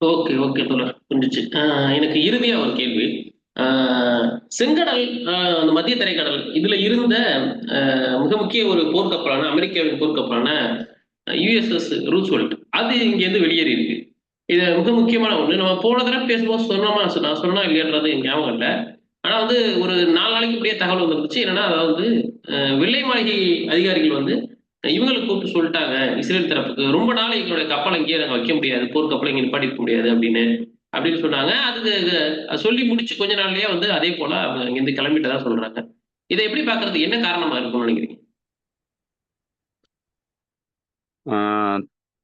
ஓகே, ஓகே தோழர். புரிஞ்சுச்சு. எனக்கு இறுதியா ஒரு கேள்வி. செங்கடல், அந்த மத்திய தரைக்கடல் இதுல இருந்த மிக முக்கிய ஒரு போர்க்கப்பலான அமெரிக்காவின் போர்க்கப்பலான யுஎஸ்எஸ் ரூஸ்வெல்ட் அது இங்கேருந்து வெளியேறி இருக்கு. இது மிக முக்கியமான ஒண்ணு. நம்ம போன தடவை பேசும்போது சொன்னோமா, நான் சொன்னா இல்லையான்றது எனக்கு ஞாபகம் இல்லை. ஆனா வந்து ஒரு 4 நாளைக்கு இப்படியே தகவல் வந்துருந்துச்சு. என்னன்னா, அதாவது வெள்ளை மாளிகை அதிகாரிகள் வந்து இவங்களுக்கு கூப்பிட்டு சொல்லிட்டாங்க, இஸ்ரேல் தரப்புக்கு, ரொம்ப நாள் எங்களுடைய கப்பலை இங்கேயே நாங்க வைக்க முடியாது, போர்க்கப்பலை இங்க நிப்பாட்டி இருக்க முடியாது அப்படின்னு சொன்னாங்க. அதுக்கு சொல்லி முடிச்சு கொஞ்ச நாள்லயே வந்து அதே போல அவங்க இங்கிருந்து கிளம்பிட்டதா சொல்றாங்க. இதை எப்படி பாக்குறது? என்ன காரணமா இருக்கும்னு நினைக்கிறீங்க?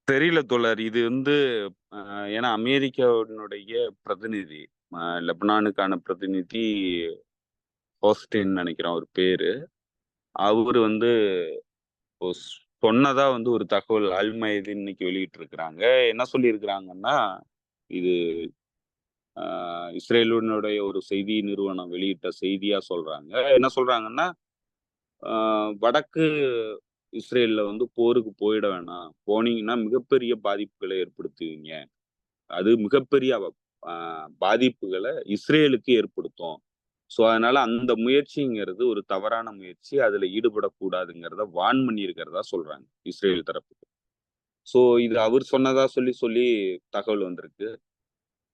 தெரியல தோழர். இது வந்து ஏன்னா அமெரிக்காவினுடைய பிரதிநிதி, லெபனானுக்கான பிரதிநிதி ஹோஸ்டின் நினைக்கிறேன் ஒரு பேரு. அவரு வந்து சொன்னதா வந்து ஒரு தகவல் அல் மைதீன் இன்னைக்கு வெளியிட்டு இருக்கிறாங்க. என்ன சொல்லியிருக்கிறாங்கன்னா, இது இஸ்ரேலினுடைய ஒரு செய்தி நிறுவனம் வெளியிட்ட செய்தியா சொல்றாங்க. என்ன சொல்றாங்கன்னா, வடக்கு இஸ்ரேல்ல வந்து போருக்கு போயிட வேணாம். போனீங்கன்னா மிகப்பெரிய பாதிப்புகளை ஏற்படுத்துவீங்க. அது மிகப்பெரிய அ பாதிப்புகள இஸ்ரேலுக்கு ஏற்படுத்தும். ஸோ, அதனால அந்த முயற்சிங்கிறது ஒரு தவறான முயற்சி. அதுல ஈடுபடக்கூடாதுங்கிறத வார்ன் பண்ணியிருக்கிறதா சொல்றாங்க, இஸ்ரேல் தரப்பு. ஸோ, இது அவர் சொன்னதா சொல்லி சொல்லி தகவல் வந்திருக்கு.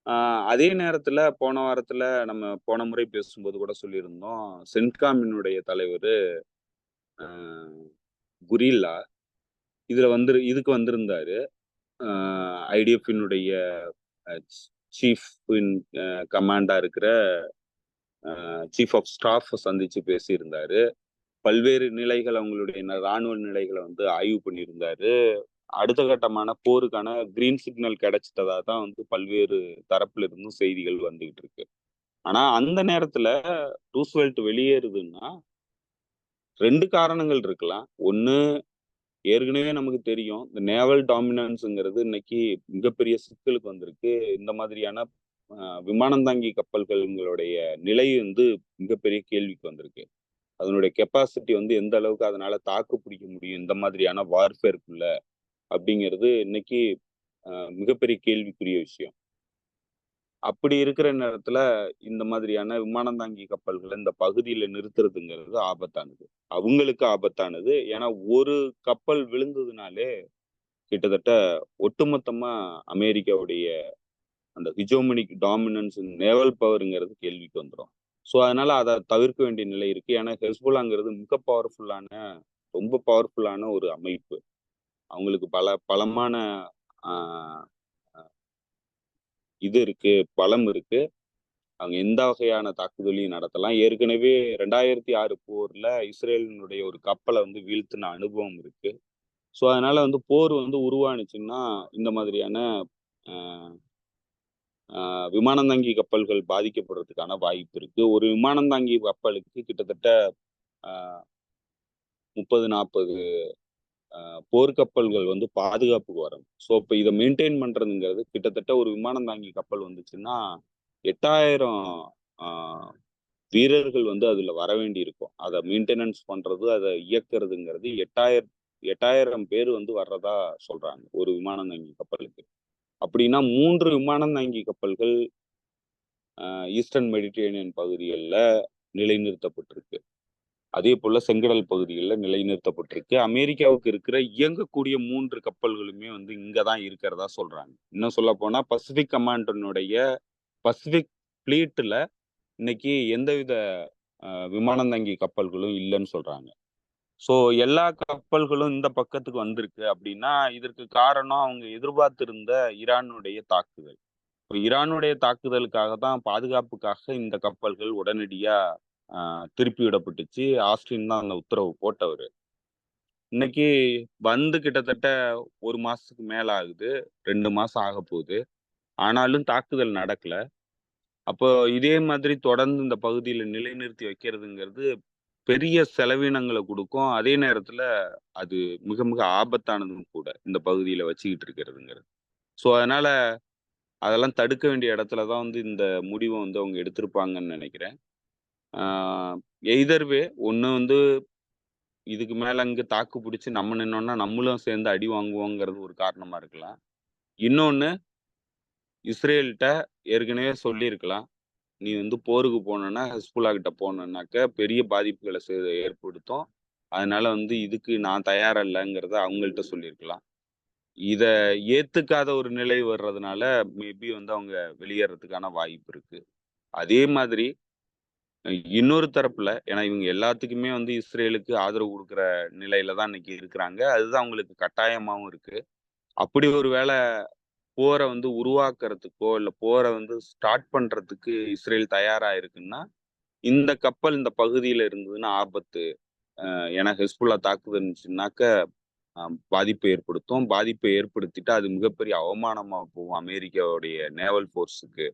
ஆ அதே நேரத்துல போன வாரத்துல நம்ம போன முறை பேசும்போது கூட சொல்லியிருந்தோம். சென்ட்காமினுடைய தலைவரு அ குரில்லா இதுக்கு வந்திருந்தாரு. அ ஐடிஎஃப்பினுடைய அ சீஃப் இன் கமாண்டா இருக்கிற சீஃப் ஆஃப் ஸ்டாஃப் சந்திச்சு பேசியிருந்தாரு. பல்வேறு நிலைகள் அவங்களுடைய ராணுவ நிலைகள வந்து ஆய்வு பண்ணியிருந்தாரு. அடுத்த கட்டமான போருக்கான கிரீன் சிக்னல் கிடைச்சிட்டதா தான் வந்து பல்வேறு தரப்புல இருந்தும் செய்திகள் வந்துகிட்டு இருக்கு. ஆனா அந்த நேரத்துல ரூஸ்வெல்ட் வெளியேறுதுன்னா 2 காரணங்கள் இருக்கலாம். ஒண்ணு, ஏற்கனவே நமக்கு தெரியும். இந்த நேவல் டாமினன்ஸ்ங்கிறது இன்னைக்கு மிகப்பெரிய சிக்கலுக்கு வந்திருக்கு. இந்த மாதிரியான விமானம் தாங்கி கப்பல்களுடைய நிலை வந்து மிகப்பெரிய கேள்விக்கு வந்திருக்கு. அதனுடைய கெப்பாசிட்டி வந்து எந்த அளவுக்கு அதனால தாக்கு பிடிக்க முடியும் இந்த மாதிரியான வார்ஃபேர்க்குள்ள அப்படிங்கிறது இன்னைக்கு மிகப்பெரிய கேள்விக்குரிய விஷயம். அப்படி இருக்கிற நேரத்துல இந்த மாதிரியான விமானம் தாங்கி கப்பல்கள இந்த பகுதியில நிறுத்துறதுங்கிறது ஆபத்தானது. அவங்களுக்கு ஆபத்தானது. ஏன்னா ஒரு கப்பல் விழுந்ததுனாலே கிட்டத்தட்ட ஒட்டுமொத்தமா அமெரிக்காவுடைய அந்த ஹிஜோமனிக் டாமினன்ஸ் நேவல் பவர்ங்கிறது கேள்விக்கு வந்துரும். ஸோ, அதனால அத தவிர்க்க வேண்டிய நிலை இருக்கு. ஏன்னா ஹெஸ்புல்லாங்கிறது மிக ரொம்ப பவர்ஃபுல்லான ஒரு அமைப்பு. அவங்களுக்கு பலமான ஆ அ இது இருக்கு, பலம் இருக்கு. அவங்க எந்த வகையான தாக்குதலையும் நடத்தலாம். ஏற்கனவே 2006 போர்ல இஸ்ரேலினுடைய ஒரு கப்பல வந்து வீழ்த்தின அனுபவம் இருக்கு. ஸோ, அதனால வந்து போர் வந்து உருவானுச்சுன்னா, இந்த மாதிரியான அ அ விமானந்தாங்கி கப்பல்கள் பாதிக்கப்படுறதுக்கான வாய்ப்பு இருக்கு. ஒரு விமானந்தாங்கி கப்பலுக்கு கிட்டத்தட்ட அ 30, 40 போர்க்கப்பல்கள் வந்து பாதுகாப்புக்கு வரணும். ஸோ, இப்ப இத மெயின்டெயின் பண்றதுங்கிறது கிட்டத்தட்ட ஒரு விமானந்தாங்கி கப்பல் வந்துச்சுன்னா, 8000 ஆ வீரர்கள் வந்து அதுல வரவேண்டியிருக்கும். அத மெயின்டெனன்ஸ் பண்றது, அத இயக்குறதுங்கிறது 8000 பேர் வந்து வர்றதா சொல்றாங்க, ஒரு விமானந்தாங்கி கப்பலுக்கு. அப்படின்னா 3 விமானந்தாங்கி கப்பல்கள் ஈஸ்டர்ன் மெடிட்டரேனியன் பகுதிகள்ல நிலைநிறுத்தப்பட்டிருக்கு. அதேபோல செங்கடல் பகுதிகள்ல நிலைநிறுத்தப்பட்டிருக்கு. அமெரிக்காவுக்கு இருக்கிற இயங்கக்கூடிய 3 கப்பல்களுமே வந்து இங்க தான் இருக்கிறதா சொல்றாங்க. இன்னும் சொல்லப்போனா பசிபிக் ஃப்ளீட்ல இன்னைக்கு எந்தவித விமானந்தாங்கி கப்பல்களும் இல்லன்னு சொல்றாங்க. ஸோ எல்லா கப்பல்களும் இந்த பக்கத்துக்கு வந்திருக்கு அப்படின்னா, இதற்கு காரணம் அவங்க எதிர்பார்த்திருந்த ஈரானுடைய தாக்குதல். இப்ப ஈரானுடைய தாக்குதலுக்காக தான் பாதுகாப்புக்காக இந்த கப்பல்கள் உடனடியா அ திருப்பி விடப்பட்டுச்சு. ஆஸ்டின் தான் அந்த உத்தரவு போட்டவரு. இன்னைக்கு வந்து கிட்டத்தட்ட 1 மாசத்துக்கு மேல ஆகுது. 2 மாசம் ஆகப்போகுது. ஆனாலும் தாக்குதல் நடக்கல. அப்போ இதே மாதிரி தொடர்ந்து இந்த பகுதியில நிலைநிறுத்தி வைக்கிறதுங்கிறது பெரிய செலவினங்கள குடுக்கும். அதே நேரத்துல அது மிக மிக ஆபத்தானதும் கூட. இந்த பகுதியில வச்சுக்கிட்டு இருக்கிறதுங்கிறது. ஸோ, அதனால அதெல்லாம் தடுக்க வேண்டிய இடத்துல தான் வந்து இந்த முடிவ வந்து அவங்க எடுத்திருப்பாங்கன்னு நெனைக்கிறேன். ஆ எய்தர் வே ஒண்ணு வந்து இதுக்கு மேல இங்க தாக்கு புடிச்சு நம்ம நின்னோம்னா, நம்மளும் சேர்ந்து அடி வாங்குவோங்கிறது ஒரு காரணமா இருக்கலாம். இன்னொன்னு இஸ்ரேல்ட்ட ஏற்கனவே சொல்லியிருக்கலாம். நீ வந்து போருக்கு போனன்னா, ஹெஸ்புல்லா கிட்ட போனன்னாக்க பெரிய பாதிப்புகள ஏற்படுத்தும். அதனால வந்து இதுக்கு நான் தயாரா இல்லங்கிறத அவங்கள்ட்ட சொல்லியிருக்கலாம். இத ஏத்துக்காத ஒரு நிலை வர்றதுனால, மேபி வந்து அவங்க வெளியேறதுக்கான வாய்ப்பு இருக்கு. அதே மாதிரி இன்னொரு தரப்புல ஏன்னா இவங்க எல்லாத்துக்குமே வந்து இஸ்ரேலுக்கு ஆதரவு குடுக்குற நிலையில தான் இன்னைக்கு இருக்கிறாங்க. அதுதான் அவங்களுக்கு கட்டாயமாவும் இருக்கு. அப்படி ஒரு வேள போர வந்து உருவாக்குறதுக்கோ, இல்ல போர வந்து ஸ்டார்ட் பண்றதுக்கு இஸ்ரேல் தயாரா இருக்குன்னா, இந்த கப்பல் இந்த பகுதியில இருந்ததுன்னா ஆபத்து. ஏன்னா ஹெஸ்புல்லா தாக்குதல்னுச்சுன்னாக்க பாதிப்பு ஏற்படுத்தும். பாதிப்பை ஏற்படுத்திட்டா அது மிகப்பெரிய அவமானமா போகும் அமெரிக்காவுடைய நேவல் ஃபோர்ஸுக்கு.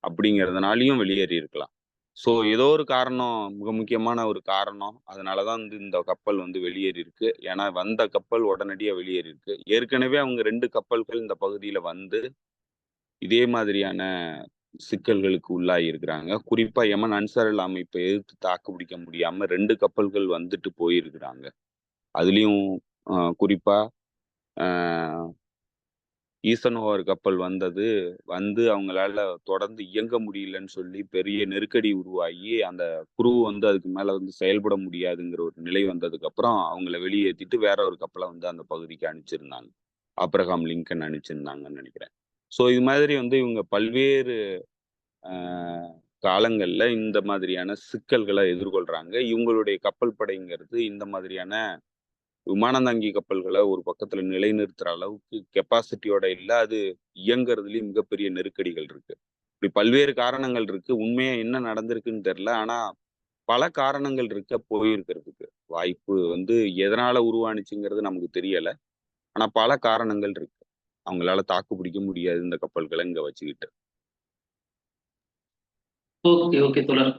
அப்படிங்கிறதுனாலயும் வெளியேறி இருக்கலாம். ஸோ ஏதோ ஒரு காரணம், மிக முக்கியமான ஒரு காரணம். அதனால தான் வந்து இந்த கப்பல் வந்து வெளியேறியிருக்கு. ஏன்னா வந்த கப்பல் உடனடியா வெளியேறியிருக்கு. ஏற்கனவே அவங்க 2 கப்பல்கள் இந்த பகுதியில வந்து இதே மாதிரியான சிக்கல்களுக்கு உள்ளாகி இருக்கிறாங்க. குறிப்பா யமன் அன்சார் அமைப்பை எதிர்த்து தாக்கு பிடிக்க முடியாம 2 கப்பல்கள் வந்துட்டு போயிருக்கிறாங்க. அதுலயும் குறிப்பா அ ஈசனோவர் கப்பல் வந்து அவங்களால தொடர்ந்து இயங்க முடியலன்னு சொல்லி பெரிய நெருக்கடி உருவாகி, அந்த குரூ வந்து அதுக்கு மேல வந்து செயல்பட முடியாதுங்கிற ஒரு நிலை வந்ததுக்கப்புறம், அவங்கள வெளியேத்திட்டு வேற ஒரு கப்பல வந்து அந்த பகுதிக்கு அனுப்பிச்சிருந்தாங்க. ஆப்ரஹாம் லிங்கன் அனுப்பிச்சிருந்தாங்கன்னு நெனைக்கிறேன். ஸோ இது மாதிரி வந்து இவங்க பல்வேறு அ காலங்கள்ல இந்த மாதிரியான சிக்கல்கள எதிர்கொள்றாங்க. இவங்களுடைய கப்பல் படைங்கிறது இந்த மாதிரியான விமானந்தாங்கி கப்பல்கள ஒரு பக்கத்துல நிலைநிறுத்துற அளவுக்கு கெப்பாசிட்டியோட இல்ல. அது இயங்குறதுலயும் மிகப்பெரிய நெருக்கடிகள் இருக்கு. இப்படி பல்வேறு காரணங்கள் இருக்கு. உண்மையா என்ன நடந்திருக்குன்னு தெரியல. ஆனா, பல காரணங்கள் இருக்க போயிருக்கிறதுக்கு. வாய்ப்பு வந்து எதனால உருவானுச்சுங்கிறது நமக்கு தெரியல. ஆனா பல காரணங்கள் இருக்கு. அவங்களால தாக்கு பிடிக்க முடியாது இந்த கப்பல்கள இங்க வச்சுக்கிட்டு. ஓகே, ஓகே தோழர்.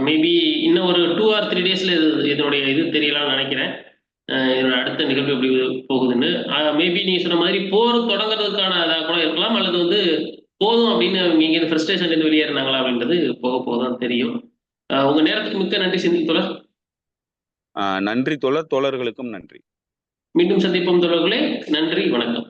மேபி இன்னும் ஒரு 2 ஆர் 3 டேஸ்ல இதனுடைய இது தெரியலாம்னு நினைக்கிறேன். இதோட அடுத்த நிகழ்வு எப்படி போகுதுன்னு. மேபி நீங்க சொன்ன மாதிரி போர் தொடங்குறதுக்கான இதா கூட இருக்கலாம். அல்லது வந்து போதும் அப்படின்னு அவங்க இங்கேருந்து ஃப்ரஸ்ட்ரேஷன்லேருந்து வெளியேறினாங்களா அப்படின்றது போக போக தான் தெரியும். உங்க நேரத்துக்கு மிக்க நன்றி சிந்திக் தோழர். நன்றி தோழர். தோழர்களுக்கும் நன்றி. மீண்டும் சந்திப்போம் தோழர்களே. நன்றி, வணக்கம்.